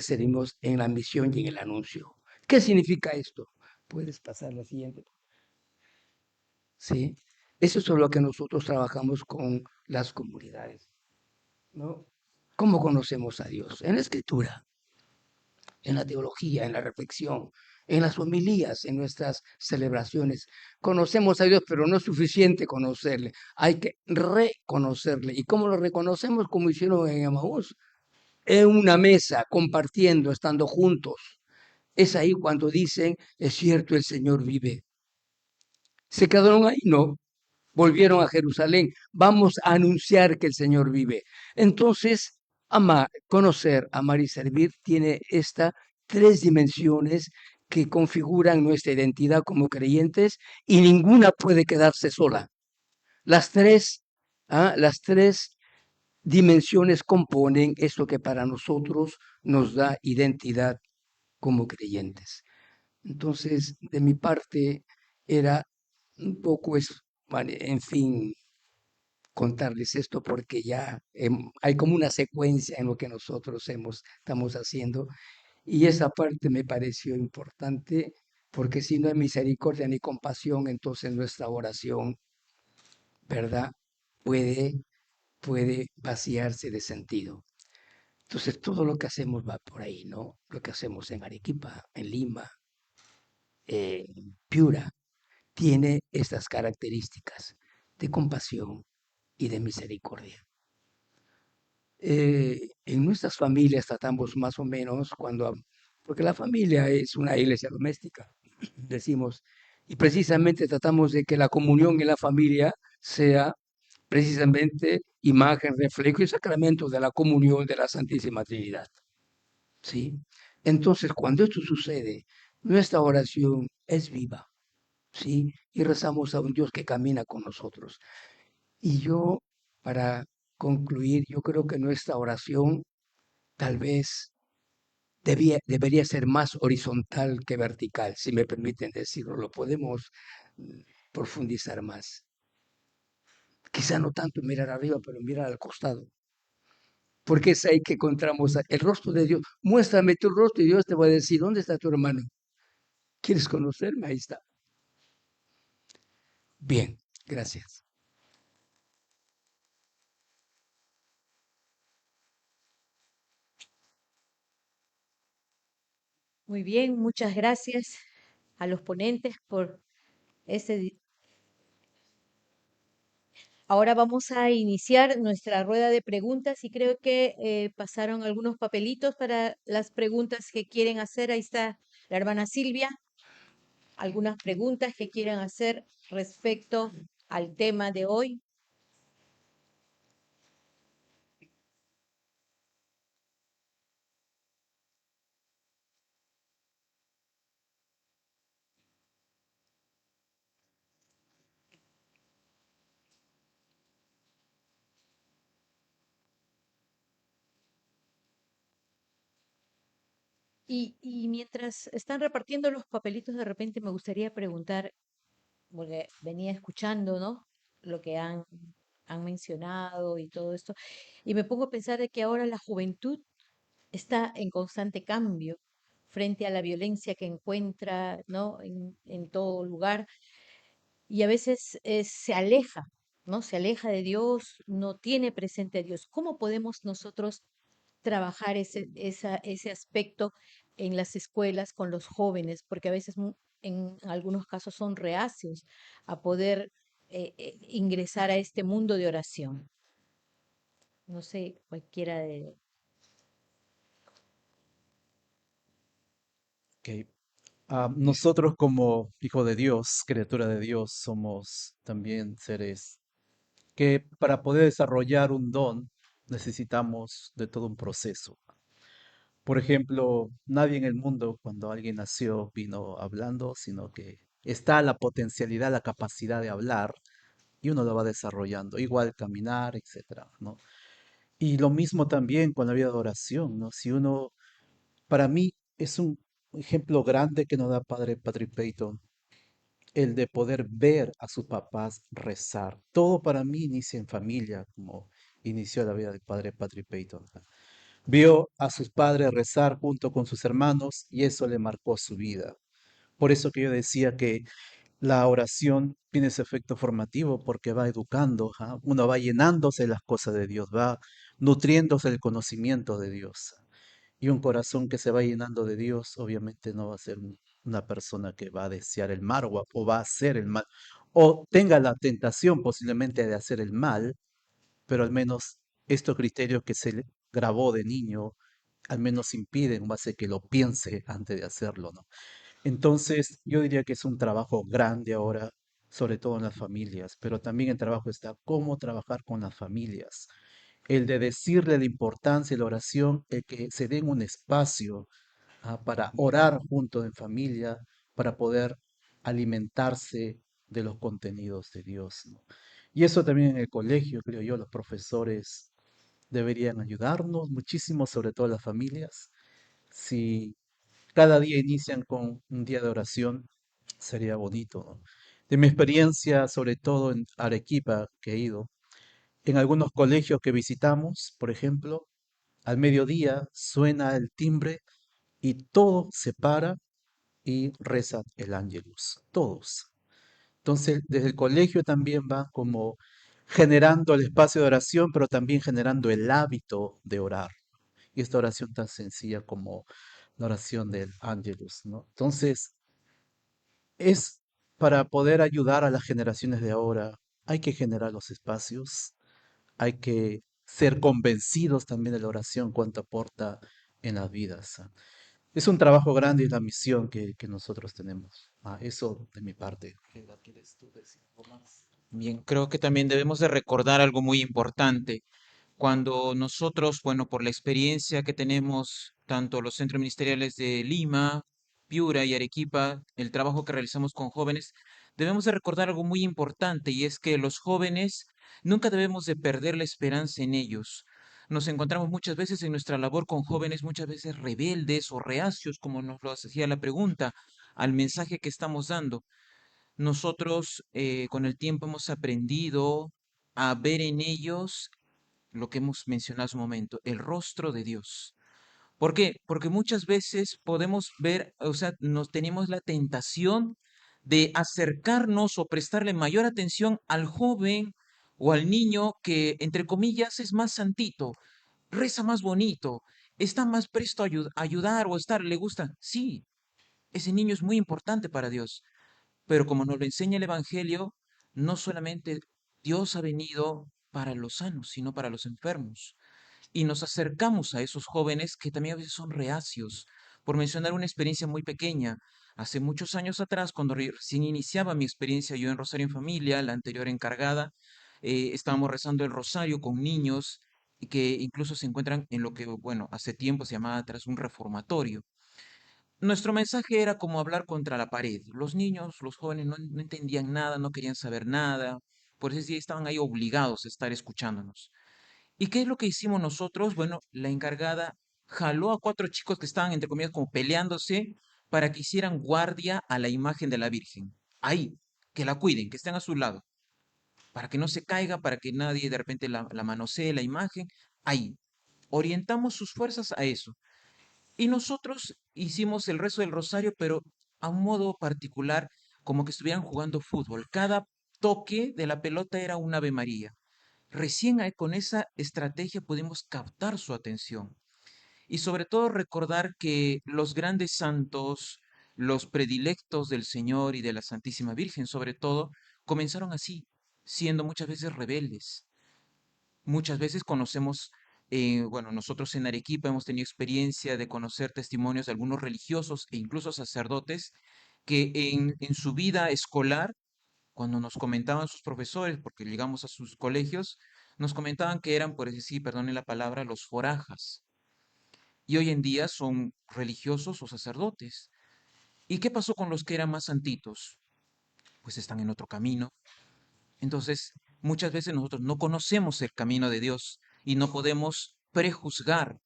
en la misión y en el anuncio. ¿Qué significa esto? Puedes pasar la siguiente. ¿Sí? Eso es lo que nosotros trabajamos con las comunidades, ¿no? ¿Cómo conocemos a Dios? En la Escritura, en la teología, en la reflexión, en las homilías, en nuestras celebraciones. Conocemos a Dios, pero no es suficiente conocerle. Hay que reconocerle. ¿Y cómo lo reconocemos? Como hicieron en Emaús. en una mesa, compartiendo, estando juntos. Es ahí cuando dicen, es cierto, el Señor vive. ¿Se quedaron ahí? No. Volvieron a Jerusalén. Vamos a anunciar que el Señor vive. Entonces, conocer, amar y servir tiene estas tres dimensiones que configuran nuestra identidad como creyentes y ninguna puede quedarse sola. Las tres dimensiones componen esto que para nosotros nos da identidad como creyentes. Entonces, de mi parte, era un poco, en fin, contarles esto porque ya hay como una secuencia en lo que nosotros estamos haciendo y esa parte me pareció importante porque si no hay misericordia ni compasión, entonces nuestra oración, ¿verdad? Puede, puede vaciarse de sentido. Entonces todo lo que hacemos va por ahí, ¿no? Lo que hacemos en Arequipa, en Lima, en Piura, tiene estas características de compasión y de misericordia. En nuestras familias tratamos más o menos porque la familia es una iglesia doméstica, decimos, y precisamente tratamos de que la comunión en la familia sea precisamente imagen, reflejo y sacramento de la comunión de la Santísima Trinidad. ¿Sí? Entonces, cuando esto sucede, nuestra oración es viva, ¿sí? Y rezamos a un Dios que camina con nosotros. Y yo, para concluir, yo creo que nuestra oración tal vez debería ser más horizontal que vertical, si me permiten decirlo, lo podemos profundizar más. Quizá no tanto mirar arriba, pero mirar al costado. Porque es ahí que encontramos el rostro de Dios. Muéstrame tu rostro y Dios te va a decir, ¿dónde está tu hermano? ¿Quieres conocerme? Ahí está. Bien, gracias. Muy bien, muchas gracias a los ponentes por ese. Ahora vamos a iniciar nuestra rueda de preguntas y creo que pasaron algunos papelitos para las preguntas que quieren hacer. Ahí está la hermana Silvia. Algunas preguntas que quieran hacer respecto al tema de hoy. Y mientras están repartiendo los papelitos, de repente me gustaría preguntar, porque venía escuchando, ¿no? Lo que han mencionado y todo esto, y me pongo a pensar de que ahora la juventud está en constante cambio frente a la violencia que encuentra, ¿no? En todo lugar, y a veces se aleja, ¿no? Se aleja de Dios, no tiene presente a Dios. ¿Cómo podemos nosotros trabajar ese aspecto en las escuelas con los jóvenes? Porque a veces en algunos casos son reacios a poder ingresar a este mundo de oración. No sé, cualquiera de... Ok. Nosotros como hijo de Dios, criatura de Dios, somos también seres que para poder desarrollar un don necesitamos de todo un proceso. Por ejemplo, nadie en el mundo cuando alguien nació vino hablando, sino que está la potencialidad, la capacidad de hablar y uno lo va desarrollando. Igual caminar, etcétera, ¿no? Y lo mismo también con la vida de oración, ¿no? Si uno, para mí es un ejemplo grande que nos da Padre Patrick Peyton, el de poder ver a sus papás rezar. Todo para mí inicia en familia, como inició la vida del Padre Patrick Peyton. Vio a sus padres rezar junto con sus hermanos y eso le marcó su vida. Por eso que yo decía que la oración tiene ese efecto formativo porque va educando, ¿ah? Uno va llenándose de las cosas de Dios, va nutriéndose del conocimiento de Dios. Y un corazón que se va llenando de Dios, obviamente no va a ser una persona que va a desear el mal o va a hacer el mal, o tenga la tentación posiblemente de hacer el mal, pero al menos estos criterios que se grabó de niño, al menos impiden o hace que lo piense antes de hacerlo, ¿no? Entonces, yo diría que es un trabajo grande ahora, sobre todo en las familias, pero también el trabajo está cómo trabajar con las familias. El de decirle la importancia de la oración, el que se den un espacio para orar juntos en familia, para poder alimentarse de los contenidos de Dios, ¿no? Y eso también en el colegio, creo yo, los profesores deberían ayudarnos muchísimo, sobre todo las familias. Si cada día inician con un día de oración, sería bonito, ¿no? De mi experiencia, sobre todo en Arequipa, que he ido, en algunos colegios que visitamos, por ejemplo, al mediodía suena el timbre y todo se para y rezan el Ángelus, todos. Entonces, desde el colegio también va como generando el espacio de oración, pero también generando el hábito de orar. Y esta oración tan sencilla como la oración del Ángelus, ¿no? Entonces, es para poder ayudar a las generaciones de ahora, hay que generar los espacios, hay que ser convencidos también de la oración, cuánto aporta en las vidas. Es un trabajo grande y la misión que nosotros tenemos. Eso de mi parte. ¿Qué quieres tú decir algo más? Bien, creo que también debemos de recordar algo muy importante. Cuando nosotros, bueno, por la experiencia que tenemos, tanto los centros ministeriales de Lima, Piura y Arequipa, el trabajo que realizamos con jóvenes, debemos de recordar algo muy importante y es que los jóvenes nunca debemos de perder la esperanza en ellos. Nos encontramos muchas veces en nuestra labor con jóvenes, muchas veces rebeldes o reacios, como nos lo hacía la pregunta, al mensaje que estamos dando. Nosotros con el tiempo hemos aprendido a ver en ellos lo que hemos mencionado hace un momento, el rostro de Dios. ¿Por qué? Porque muchas veces podemos ver, o sea, nos tenemos la tentación de acercarnos o prestarle mayor atención al joven o al niño que, entre comillas, es más santito, reza más bonito, está más presto a ayudar o estar, le gusta. Sí, ese niño es muy importante para Dios, pero como nos lo enseña el Evangelio, no solamente Dios ha venido para los sanos, sino para los enfermos. Y nos acercamos a esos jóvenes que también a veces son reacios. Por mencionar una experiencia muy pequeña, hace muchos años atrás, cuando recién iniciaba mi experiencia yo en Rosario en Familia, la anterior encargada, estábamos rezando el rosario con niños y que incluso se encuentran en lo que, bueno, hace tiempo se llamaba atrás un reformatorio. Nuestro mensaje era como hablar contra la pared. Los niños, los jóvenes no entendían nada, no querían saber nada, por eso sí estaban ahí obligados a estar escuchándonos. ¿Y qué es lo que hicimos nosotros? Bueno, la encargada jaló a cuatro chicos que estaban, entre comillas, como peleándose para que hicieran guardia a la imagen de la Virgen. Ahí, que la cuiden, que estén a su lado, para que no se caiga, para que nadie de repente la manosee la imagen. Ahí, orientamos sus fuerzas a eso. Y nosotros hicimos el rezo del rosario, pero a un modo particular, como que estuvieran jugando fútbol. Cada toque de la pelota era un Ave María. Recién ahí con esa estrategia pudimos captar su atención y sobre todo recordar que los grandes santos, los predilectos del Señor y de la Santísima Virgen sobre todo, comenzaron así, siendo muchas veces rebeldes. Muchas veces conocemos, bueno, nosotros en Arequipa hemos tenido experiencia de conocer testimonios de algunos religiosos e incluso sacerdotes que en su vida escolar cuando nos comentaban sus profesores, porque llegamos a sus colegios, nos comentaban que eran, por decir, perdonen la palabra, los forajas. Y hoy en día son religiosos o sacerdotes. ¿Y qué pasó con los que eran más santitos? Pues están en otro camino. Entonces, muchas veces nosotros no conocemos el camino de Dios y no podemos prejuzgar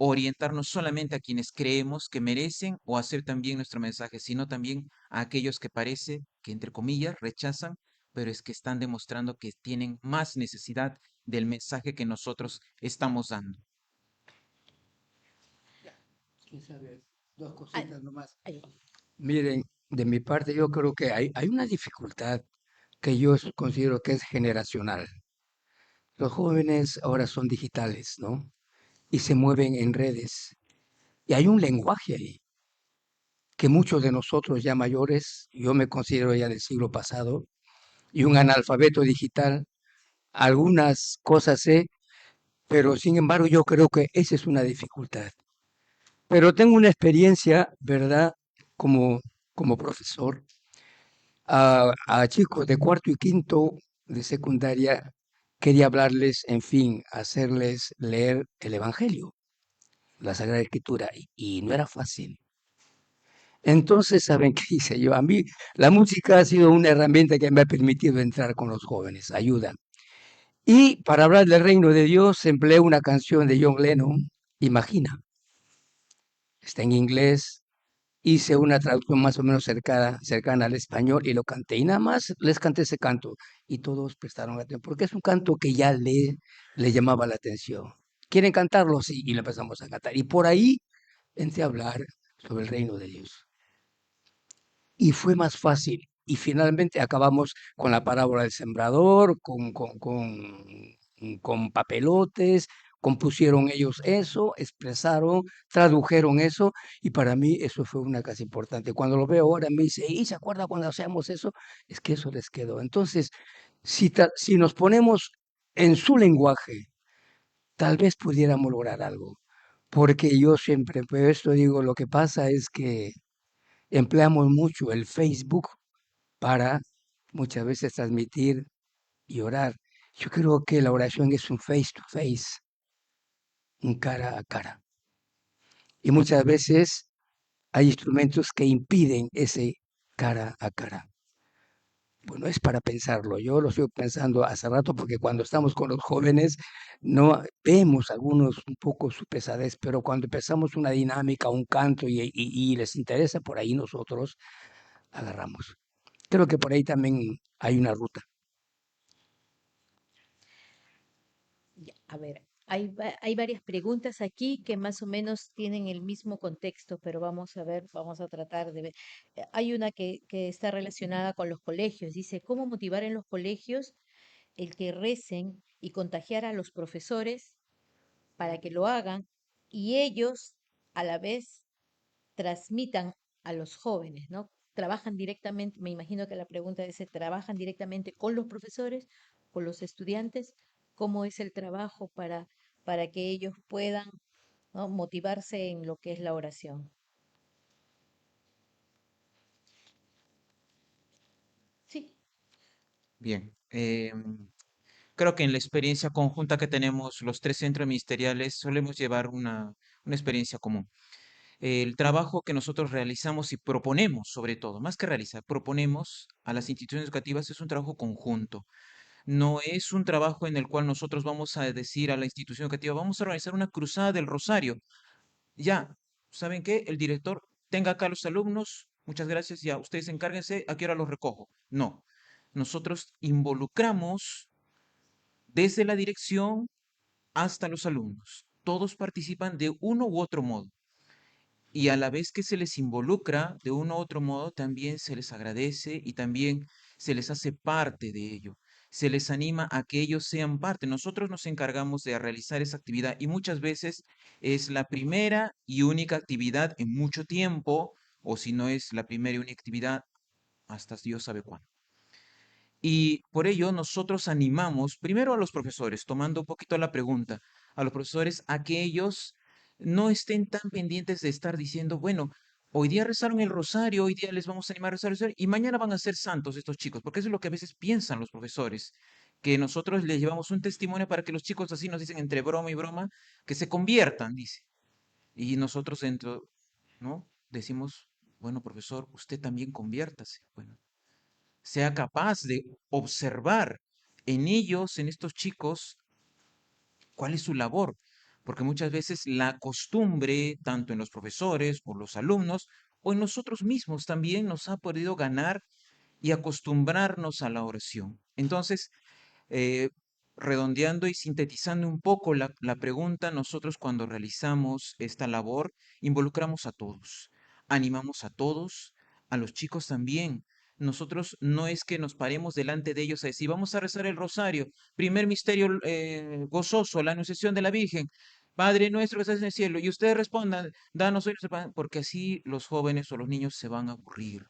o orientarnos solamente a quienes creemos que merecen o hacer también nuestro mensaje, sino también a aquellos que parece que, entre comillas, rechazan, pero es que están demostrando que tienen más necesidad del mensaje que nosotros estamos dando. Quizá dos Ay, cositas nomás. ay, Miren, de mi parte yo creo que hay una dificultad que yo considero que es generacional. Los jóvenes ahora son digitales, ¿no? Y se mueven en redes. Y hay un lenguaje ahí que muchos de nosotros ya mayores, yo me considero ya del siglo pasado, y un analfabeto digital, algunas cosas sé, pero sin embargo yo creo que esa es una dificultad. Pero tengo una experiencia, ¿verdad? Como profesor, a chicos de cuarto y quinto de secundaria, quería hablarles, en fin, hacerles leer el Evangelio, la Sagrada Escritura, y no era fácil. Entonces, ¿saben qué hice yo? A mí la música ha sido una herramienta que me ha permitido entrar con los jóvenes, ayuda. Y para hablar del reino de Dios, empleé una canción de John Lennon, Imagina. Está en inglés, hice una traducción más o menos cercana al español y lo canté. Y nada más les canté ese canto y todos prestaron atención, porque es un canto que ya le llamaba la atención. ¿Quieren cantarlo? Sí, y lo empezamos a cantar. Y por ahí entré a hablar sobre el reino de Dios. Y fue más fácil. Y finalmente acabamos con la parábola del sembrador, con papelotes, compusieron ellos eso, expresaron, tradujeron eso, y para mí eso fue una cosa importante. Cuando lo veo ahora me dice, ¿y se acuerda cuando hacíamos eso? Es que eso les quedó. Entonces, si nos ponemos en su lenguaje, tal vez pudiéramos lograr algo. Porque yo siempre, pero esto digo, lo que pasa es que empleamos mucho el Facebook para muchas veces transmitir y orar. Yo creo que la oración es un face to face, un cara a cara. Y muchas veces hay instrumentos que impiden ese cara a cara. Bueno, es para pensarlo. Yo lo estoy pensando hace rato porque cuando estamos con los jóvenes no vemos algunos un poco su pesadez, pero cuando empezamos una dinámica, un canto y les interesa, por ahí nosotros agarramos. Creo que por ahí también hay una ruta. Ya, a ver, hay varias preguntas aquí que más o menos tienen el mismo contexto, pero vamos a ver, vamos a tratar de ver. Hay una que está relacionada con los colegios. Dice, ¿cómo motivar en los colegios el que recen y contagiar a los profesores para que lo hagan y ellos a la vez transmitan a los jóvenes, ¿no? Trabajan directamente, me imagino que la pregunta es, ¿trabajan directamente con los profesores, con los estudiantes? ¿Cómo es el trabajo para que ellos puedan, ¿no?, motivarse en lo que es la oración? Sí. Bien, creo que en la experiencia conjunta que tenemos los tres centros ministeriales solemos llevar una experiencia común. El trabajo que nosotros realizamos y proponemos, sobre todo, más que realizar, proponemos a las instituciones educativas es un trabajo conjunto. No es un trabajo en el cual nosotros vamos a decir a la institución educativa, vamos a realizar una cruzada del Rosario. Ya, ¿saben qué? El director tenga acá a los alumnos, muchas gracias, ya, ustedes encárguense, ¿a qué hora los recojo? No, nosotros involucramos desde la dirección hasta los alumnos. Todos participan de uno u otro modo. Y a la vez que se les involucra de uno u otro modo, también se les agradece y también se les hace parte de ello. Se les anima a que ellos sean parte. Nosotros nos encargamos de realizar esa actividad y muchas veces es la primera y única actividad en mucho tiempo, o si no es la primera y única actividad, hasta Dios sabe cuándo. Y por ello nosotros animamos primero a los profesores, tomando un poquito la pregunta, a los profesores a que ellos no estén tan pendientes de estar diciendo, bueno, hoy día rezaron el rosario, hoy día les vamos a animar a rezar el rosario y mañana van a ser santos estos chicos, porque eso es lo que a veces piensan los profesores, que nosotros les llevamos un testimonio para que los chicos así nos dicen entre broma y broma, que se conviertan, dice. Y nosotros dentro, ¿no? Decimos, bueno, profesor, usted también conviértase. Bueno, sea capaz de observar en ellos, en estos chicos, cuál es su labor. Porque muchas veces la costumbre, tanto en los profesores o los alumnos, o en nosotros mismos también nos ha podido ganar y acostumbrarnos a la oración. Entonces, eh, redondeando y sintetizando un poco la pregunta, nosotros cuando realizamos esta labor involucramos a todos, animamos a todos, a los chicos también. Nosotros no es que nos paremos delante de ellos a decir, vamos a rezar el rosario, primer misterio gozoso, la anunciación de la Virgen. Padre nuestro que estás en el cielo, y ustedes respondan, danos hoy nuestro pan", porque así los jóvenes o los niños se van a aburrir.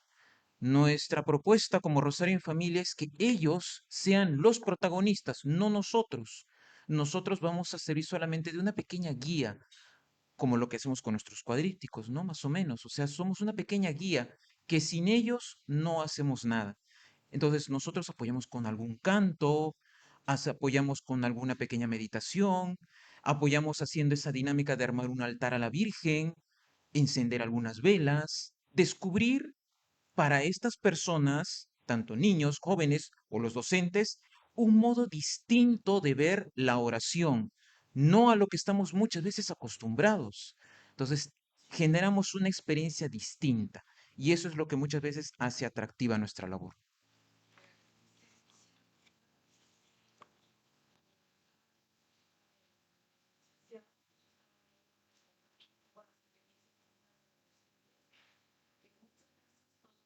Nuestra propuesta como Rosario en Familia es que ellos sean los protagonistas, no nosotros. nosotros vamos a servir solamente de una pequeña guía, como lo que hacemos con nuestros cuadrípticos, ¿no? Más o menos. O sea, somos una pequeña guía que sin ellos no hacemos nada. Entonces, nosotros apoyamos con algún canto, apoyamos con alguna pequeña meditación, apoyamos haciendo esa dinámica de armar un altar a la Virgen, encender algunas velas, descubrir para estas personas, tanto niños, jóvenes o los docentes, un modo distinto de ver la oración, no a lo que estamos muchas veces acostumbrados. Entonces, generamos una experiencia distinta y eso es lo que muchas veces hace atractiva nuestra labor.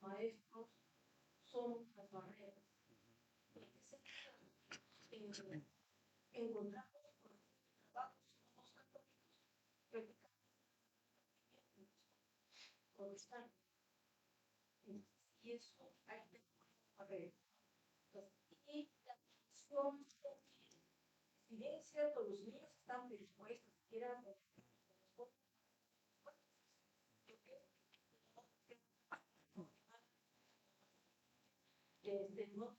Maestros son las barreras. Encontramos por trabajos somos católicos, practicamos constante. Y eso hay que barreras. Y la acción, si bien es cierto, los niños están predispuestos, quieran no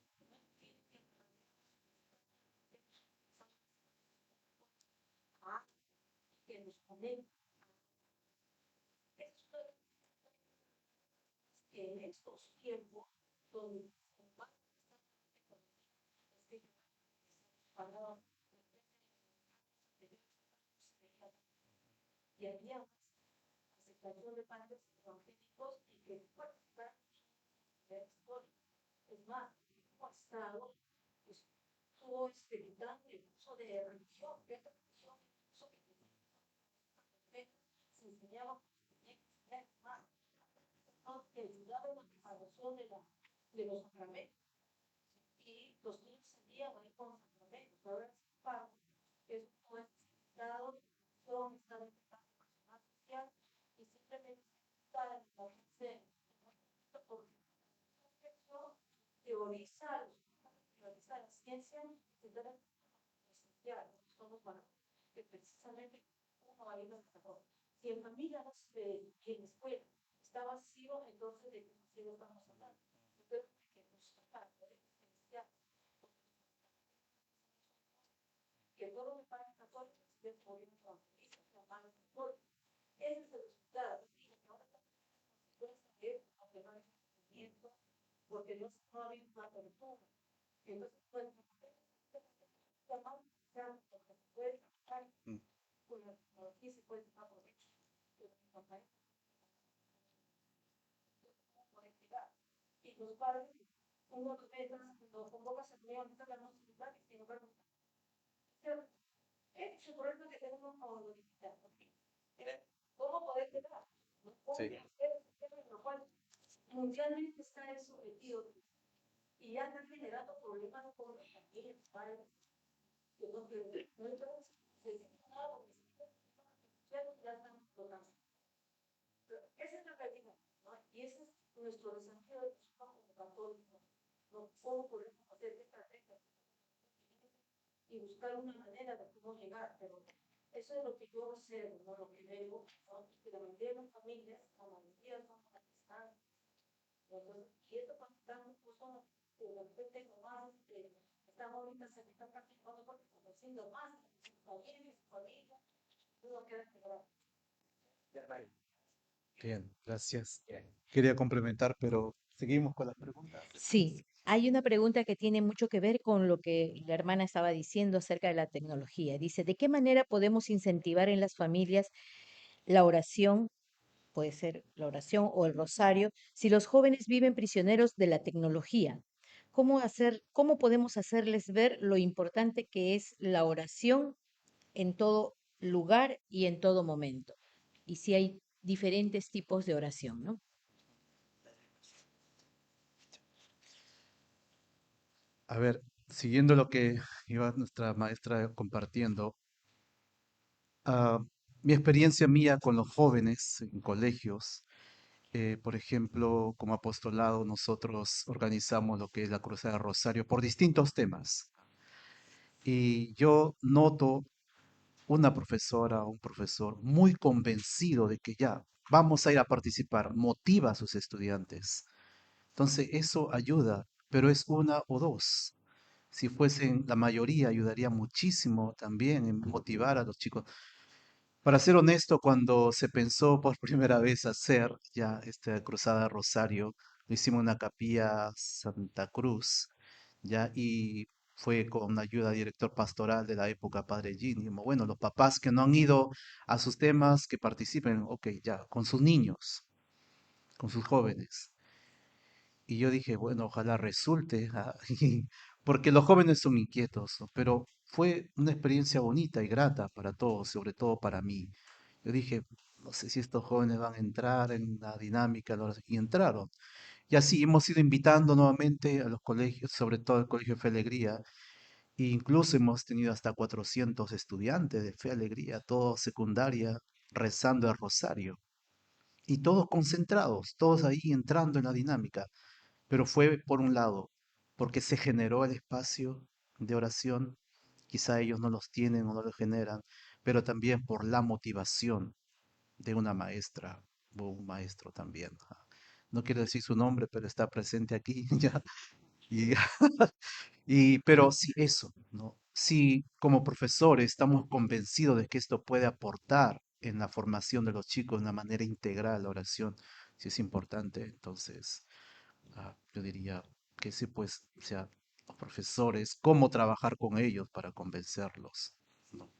que nos conecta. En estos tiempos donde y había más aceptación de padres evangélicos y que participaron en la historia. Es más, como Estado pues, estuvo evitando el uso de religión, de esta religión, el uso que se enseñaba más, que ayudaba en la preparación de los sacramentos. Y los niños salían ahí con los sacramentos. Ahora es pago, es un estado, son estado de personal social y simplemente está en la base porque teorizar la ciencia se debe esencial, somos humanos, que precisamente uno ahí lo mejor. Si en familia no se en escuela está vacío, entonces de qué vacío estamos hablando. Entonces, que nos para poder diferenciar que todos los padres católicos se gobierno evangelista, o sea, padres católicos. Ese es el resultado. Y ahora puede saber, aunque no hay conocimiento, porque no ha habido una apertura. Entonces, pues, llamar porque se puede trabajar con la tecnología, se puede sacar provecho. Y los padres, uno los ve, los convoca a reunión, no la noche y sin embargo, es el problema que tenemos con lo digital. ¿Cómo poder quedar? Sí. Lo cual mundialmente está eso metido y ya están generando problemas con las familias, padres, que no quieren, no entonces, ya están explotando. Esa es la realidad, ¿no? Y ese es nuestro desafío de los como católicos, ¿no? ¿Cómo podemos hacer esta regla? Y buscar una manera de cómo llegar, pero eso es lo que yo observo, ¿no? Lo que veo, ¿no? Que la mayoría de las familias, la mayoría son pakistanes. Entonces, y esto cuando estamos, pues, de repente nomás, estamos ahorita se están practicando porque estamos haciendo más, familia, uno queda quebrado. Bien, gracias. Quería complementar, pero seguimos con las preguntas. Sí, hay una pregunta que tiene mucho que ver con lo que la hermana estaba diciendo acerca de la tecnología. Dice, ¿de qué manera podemos incentivar en las familias la oración, puede ser la oración o el rosario, si los jóvenes viven prisioneros de la tecnología? ¿Cómo podemos hacerles ver lo importante que es la oración en todo lugar y en todo momento? Y si hay diferentes tipos de oración, ¿no? A ver, siguiendo lo que iba nuestra maestra compartiendo, ah, mi experiencia mía con los jóvenes en colegios, por ejemplo, como apostolado, nosotros organizamos lo que es la Cruzada del Rosario por distintos temas. Y yo noto una profesora o un profesor muy convencido de que ya vamos a ir a participar, motiva a sus estudiantes. Entonces eso ayuda, pero es una o dos. Si fuesen la mayoría, ayudaría muchísimo también en motivar a los chicos. Para ser honesto, cuando se pensó por primera vez hacer ya esta Cruzada Rosario, lo hicimos en la Capilla Santa Cruz, ya, y fue con ayuda del director pastoral de la época, Padre Gini. Bueno, los papás que no han ido a sus temas, que participen, ok, ya, con sus niños, con sus jóvenes. Y yo dije, bueno, ojalá resulte, porque los jóvenes son inquietos, ¿no? Pero fue una experiencia bonita y grata para todos, sobre todo para mí. Yo dije, no sé si estos jóvenes van a entrar en la dinámica, y entraron. Y así hemos ido invitando nuevamente a los colegios, sobre todo el Colegio Fe Alegría, e incluso hemos tenido hasta 400 estudiantes de Fe Alegría, todos secundaria, rezando el rosario. Y todos concentrados, todos ahí entrando en la dinámica. Pero fue por un lado, porque se generó el espacio de oración, quizá ellos no los tienen o no lo generan, pero también por la motivación de una maestra o un maestro también. No quiero decir su nombre, pero está presente aquí ya. Y, pero sí, eso, ¿no? Si como profesores estamos convencidos de que esto puede aportar en la formación de los chicos de una manera integral, la oración, si es importante, entonces yo diría que sí, pues, o sea, los profesores, cómo trabajar con ellos para convencerlos, ¿no?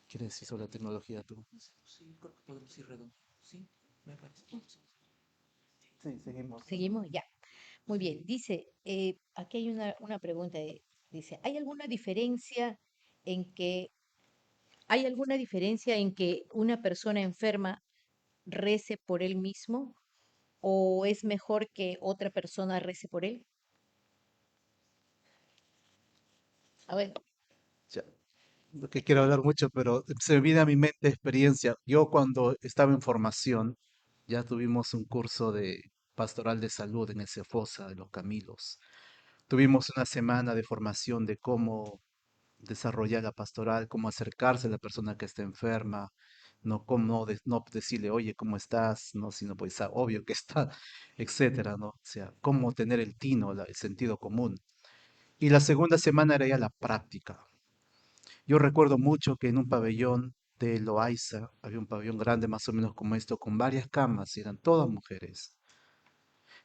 ¿Quieres decir sobre la tecnología tú? Sí, creo que podemos ir redondo. Sí, me parece. Sí, seguimos. Seguimos, ya. Muy bien. Dice, aquí hay una pregunta. Dice, en que, ¿hay alguna diferencia en que una persona enferma rece por él mismo o es mejor que otra persona rece por él? A ver, Ya, lo que quiero hablar mucho, pero se me viene a mi mente experiencia. Yo cuando estaba en formación, ya tuvimos un curso de pastoral de salud en el Cefosa de los Camilos. Tuvimos una semana de formación de cómo desarrollar la pastoral, cómo acercarse a la persona que está enferma, no cómo no decirle, oye, ¿cómo estás? No, sino pues obvio que está, etcétera, ¿no? O sea, cómo tener el tino, el sentido común. Y la segunda semana era ya la práctica. Yo recuerdo mucho que en un pabellón de Loaiza, había un pabellón grande más o menos como esto, con varias camas, y eran todas mujeres.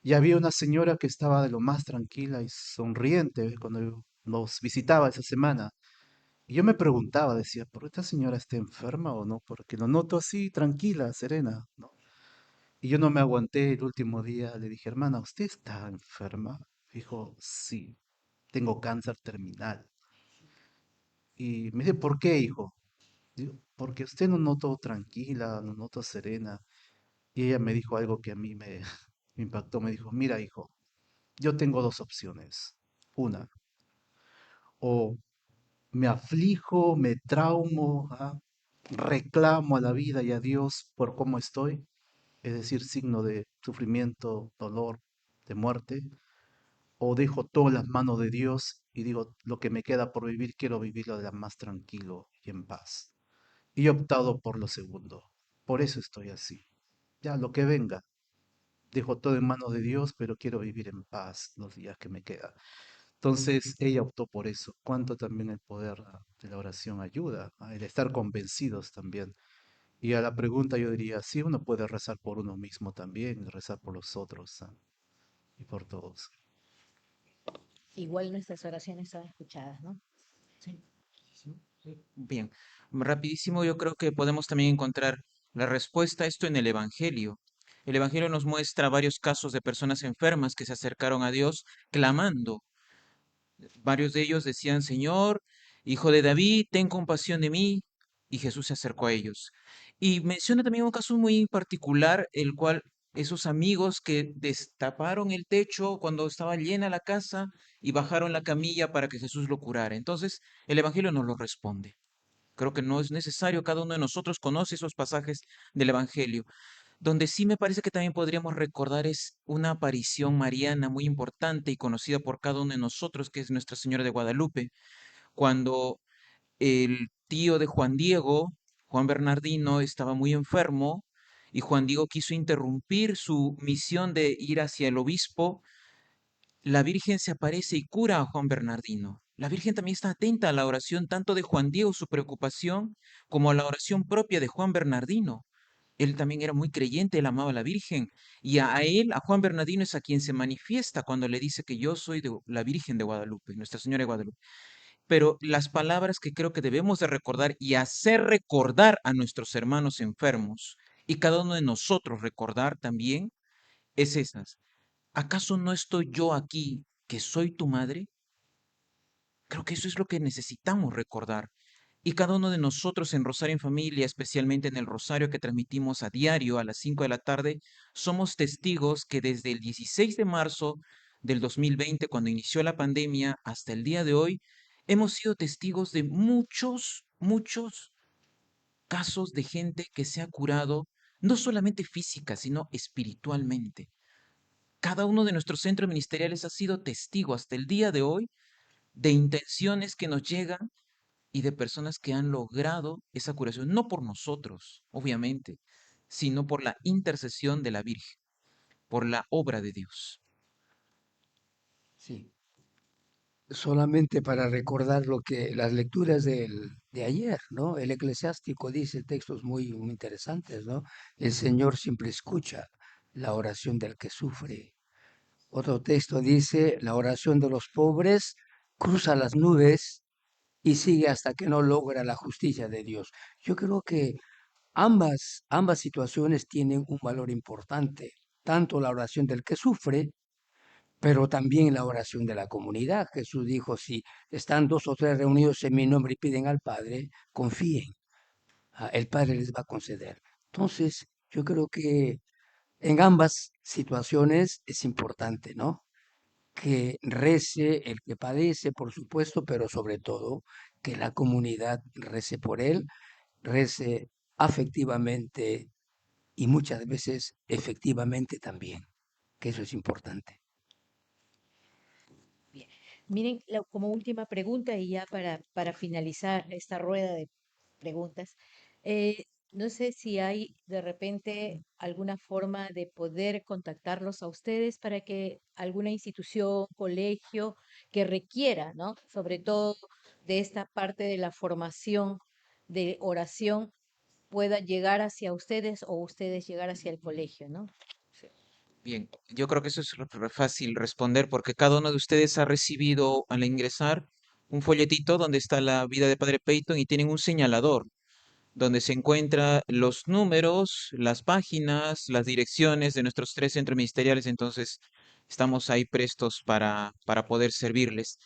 Y había una señora que estaba de lo más tranquila y sonriente cuando nos visitaba esa semana. Y yo me preguntaba, decía, ¿por qué esta señora está enferma o no? Porque lo noto así, tranquila, serena, ¿no? Y yo no me aguanté el último día, le dije, hermana, ¿usted está enferma? Dijo, sí, tengo cáncer terminal. Y me dice, ¿por qué, hijo? Digo, porque usted no noto tranquila, no noto serena. Y ella me dijo algo que a mí me, me impactó. Me dijo, mira, hijo, yo tengo dos opciones. Una, o me aflijo, me traumo, reclamo a la vida y a Dios por cómo estoy, es decir, signo de sufrimiento, dolor, de muerte, o dejo todo en las manos de Dios y digo, lo que me queda por vivir, quiero vivirlo de la más tranquilo y en paz. Y he optado por lo segundo. Por eso estoy así. Ya, lo que venga. Dejo todo en manos de Dios, pero quiero vivir en paz los días que me quedan. Entonces ella optó por eso. Cuánto también el poder de la oración ayuda, el estar convencidos también. Y a la pregunta yo diría, sí, uno puede rezar por uno mismo también, y rezar por los otros, y por todos. igual nuestras oraciones son escuchadas, ¿no? Sí, sí, sí. Bien, rapidísimo, yo creo que podemos también encontrar la respuesta a esto en el Evangelio. El Evangelio nos muestra varios casos de personas enfermas que se acercaron a Dios clamando. Varios de ellos decían, Señor, hijo de David, ten compasión de mí. Y Jesús se acercó a ellos. Y menciona también un caso muy particular, el cual esos amigos que destaparon el techo cuando estaba llena la casa y bajaron la camilla para que Jesús lo curara. Entonces, el Evangelio nos lo responde. Creo que no es necesario, cada uno de nosotros conoce esos pasajes del Evangelio. Donde sí me parece que también podríamos recordar es una aparición mariana muy importante y conocida por cada uno de nosotros, que es Nuestra Señora de Guadalupe, cuando el tío de Juan Diego, Juan Bernardino, estaba muy enfermo y Juan Diego quiso interrumpir su misión de ir hacia el obispo. La Virgen se aparece y cura a Juan Bernardino. La Virgen también está atenta a la oración tanto de Juan Diego, su preocupación, como a la oración propia de Juan Bernardino. Él también era muy creyente, él amaba a la Virgen. Y a él, a Juan Bernardino, es a quien se manifiesta cuando le dice que yo soy de la Virgen de Guadalupe, Nuestra Señora de Guadalupe. Pero las palabras que creo que debemos de recordar y hacer recordar a nuestros hermanos enfermos, y cada uno de nosotros recordar también, es esas. ¿Acaso no estoy yo aquí, que soy tu madre? Creo que eso es lo que necesitamos recordar. Y cada uno de nosotros en Rosario en Familia, especialmente en el Rosario que transmitimos a diario a las 5 de la tarde, somos testigos que desde el 16 de marzo del 2020, cuando inició la pandemia, hasta el día de hoy, hemos sido testigos de muchos casos de gente que se ha curado, no solamente física, sino espiritualmente. Cada uno de nuestros centros ministeriales ha sido testigo hasta el día de hoy de intenciones que nos llegan y de personas que han logrado esa curación, no por nosotros, obviamente, sino por la intercesión de la Virgen, por la obra de Dios. Sí. Solamente para recordar lo que las lecturas de ayer, ¿no? El eclesiástico dice textos muy interesantes, ¿no? El Señor siempre escucha la oración del que sufre. Otro texto dice, la oración de los pobres cruza las nubes y sigue hasta que no logra la justicia de Dios. Yo creo que ambas situaciones tienen un valor importante, tanto la oración del que sufre, pero también la oración de la comunidad. Jesús dijo, si están dos o tres reunidos en mi nombre y piden al Padre, confíen, el Padre les va a conceder. Entonces, yo creo que en ambas situaciones es importante, ¿no? Que rece el que padece, por supuesto, pero sobre todo que la comunidad rece por él, rece afectivamente y muchas veces efectivamente también, que eso es importante. Bien. Miren, como última pregunta y ya para finalizar esta rueda de preguntas, no sé si hay de repente alguna forma de poder contactarlos a ustedes para que alguna institución, colegio que requiera, ¿no? Sobre todo de esta parte de la formación de oración pueda llegar hacia ustedes o ustedes llegar hacia el colegio, ¿no? Sí. Bien, yo creo que eso es fácil responder porque cada uno de ustedes ha recibido al ingresar un folletito donde está la vida de Padre Peyton y tienen un señalador donde se encuentran los números, las páginas, las direcciones de nuestros tres centros ministeriales. Entonces, estamos ahí prestos para poder servirles.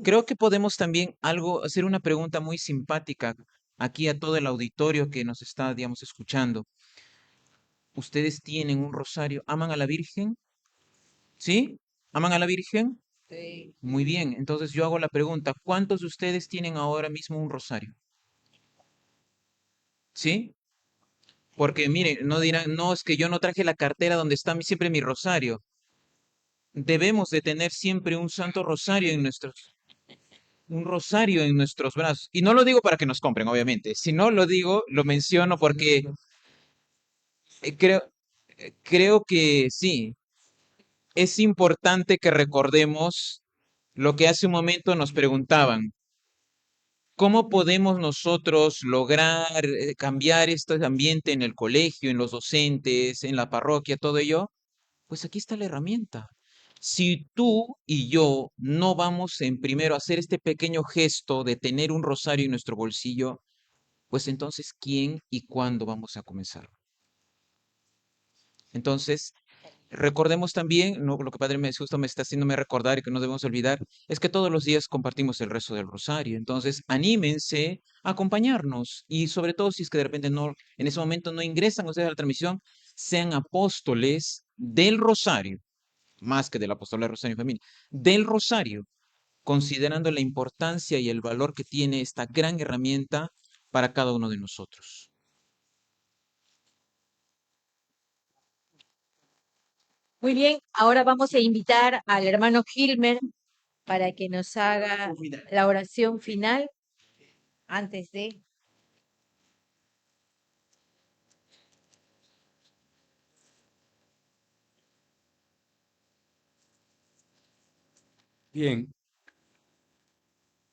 Creo que podemos también hacer una pregunta muy simpática aquí a todo el auditorio que nos está, digamos, escuchando. ¿Ustedes tienen un rosario? ¿Aman a la Virgen? ¿Sí? ¿Aman a la Virgen? Sí. Muy bien. Entonces yo hago la pregunta, ¿cuántos de ustedes tienen ahora mismo un rosario? ¿Sí? Porque miren, no dirán, no, es que yo no traje la cartera donde está siempre mi rosario. Debemos de tener siempre un santo rosario un rosario en nuestros brazos. Y no lo digo para que nos compren, obviamente. Si no lo digo, lo menciono porque eh, creo, creo que sí, es importante que recordemos lo que hace un momento nos preguntaban. ¿Cómo podemos nosotros lograr cambiar este ambiente en el colegio, en los docentes, en la parroquia, todo ello? Pues aquí está la herramienta. Si tú y yo no vamos en primero a hacer este pequeño gesto de tener un rosario en nuestro bolsillo, pues entonces, ¿quién y cuándo vamos a comenzar? Entonces, recordemos también, ¿no? Lo que Padre me justo me está haciéndome recordar y que no debemos olvidar, es que todos los días compartimos el rezo del rosario. Entonces, anímense a acompañarnos y sobre todo si es que de repente no, en ese momento no ingresan ustedes a la transmisión, sean apóstoles del rosario, más que del apostolado del rosario en familia, del rosario, considerando la importancia y el valor que tiene esta gran herramienta para cada uno de nosotros. Muy bien, ahora vamos a invitar al hermano Gilmer para que nos haga la oración final antes de... Bien,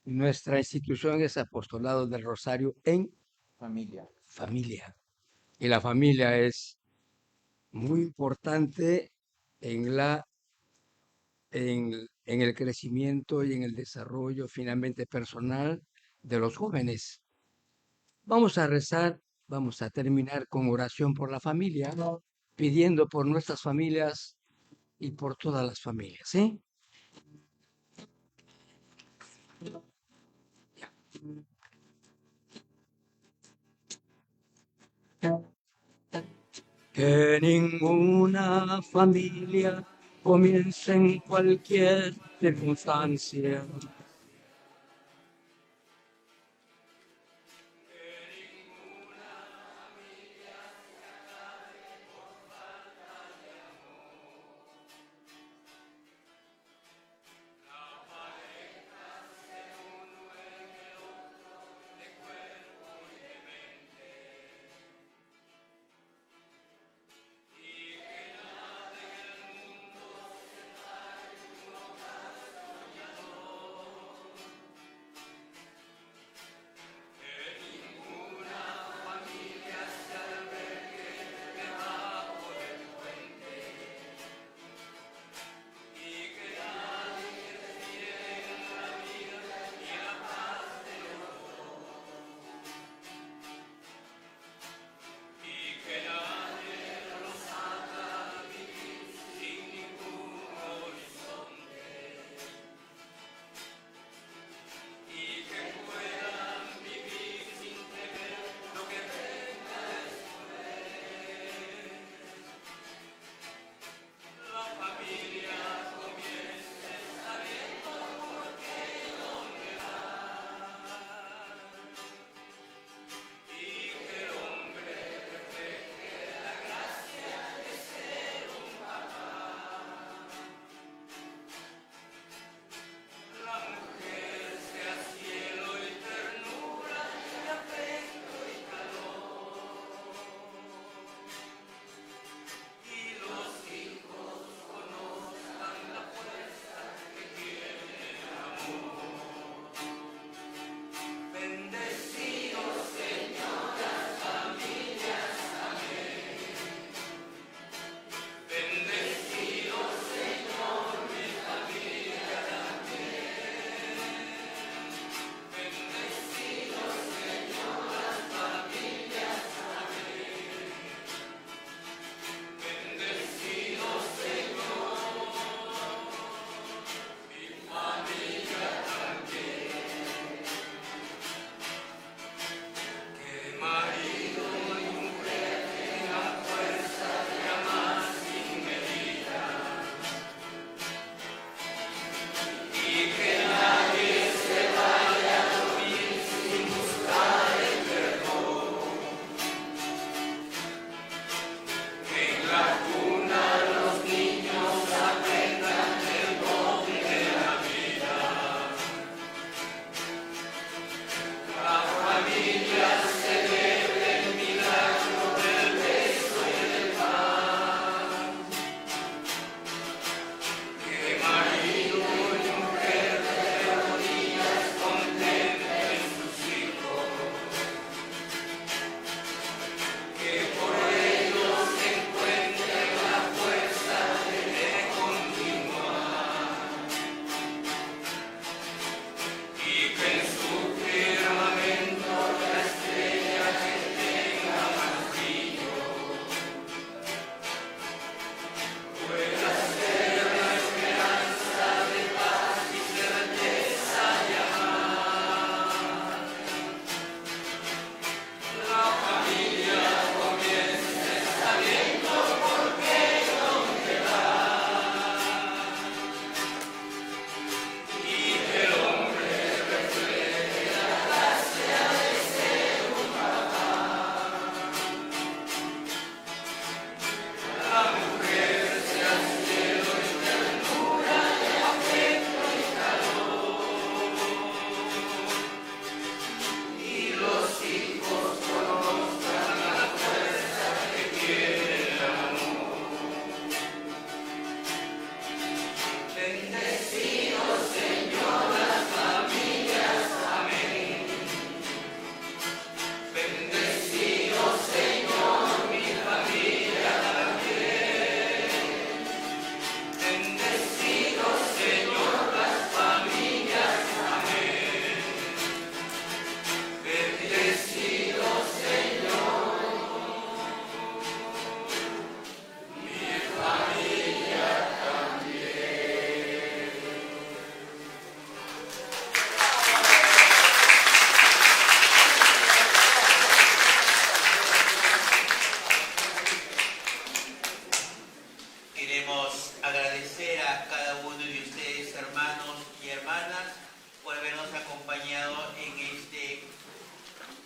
nuestra institución es Apostolado del Rosario en Familia. familia. Y la familia es muy importante en en el crecimiento y en el desarrollo finalmente personal de los jóvenes. Vamos a rezar, vamos a terminar con oración por la familia, pidiendo por nuestras familias y por todas las familias, ¿sí? Que ninguna familia comience en cualquier circunstancia.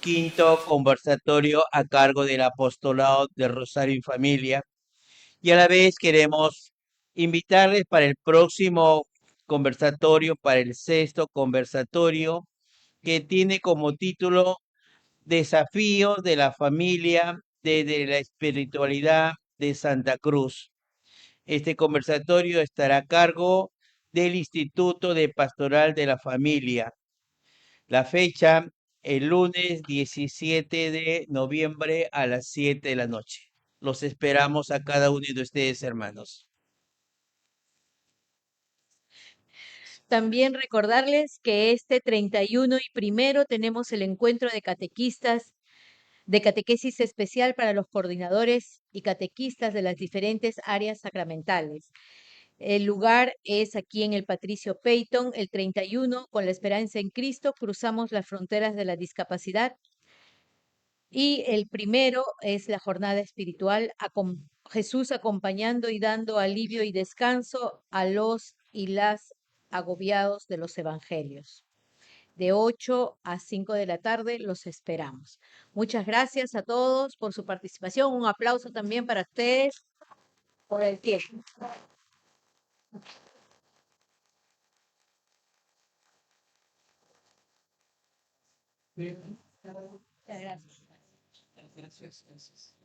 quinto conversatorio a cargo del Apostolado de Rosario y Familia. Y a la vez queremos invitarles para el próximo conversatorio, para el sexto conversatorio, que tiene como título Desafíos de la familia desde la espiritualidad de Santa Cruz. Este conversatorio estará a cargo del Instituto de Pastoral de la Familia. La fecha, el lunes 17 de noviembre a las 7 de la noche. Los esperamos a cada uno de ustedes, hermanos. También recordarles que este 31 y primero tenemos el encuentro de catequistas de catequesis especial para los coordinadores y catequistas de las diferentes áreas sacramentales. El lugar es aquí en el Patricio Peyton, el 31, con la esperanza en Cristo, cruzamos las fronteras de la discapacidad. Y el primero es la jornada espiritual, Jesús acompañando y dando alivio y descanso a los y las agobiados de los evangelios. De 8 a 5 de la tarde los esperamos. Muchas gracias a todos por su participación. Un aplauso también para ustedes por el tiempo. Muchas gracias. Gracias.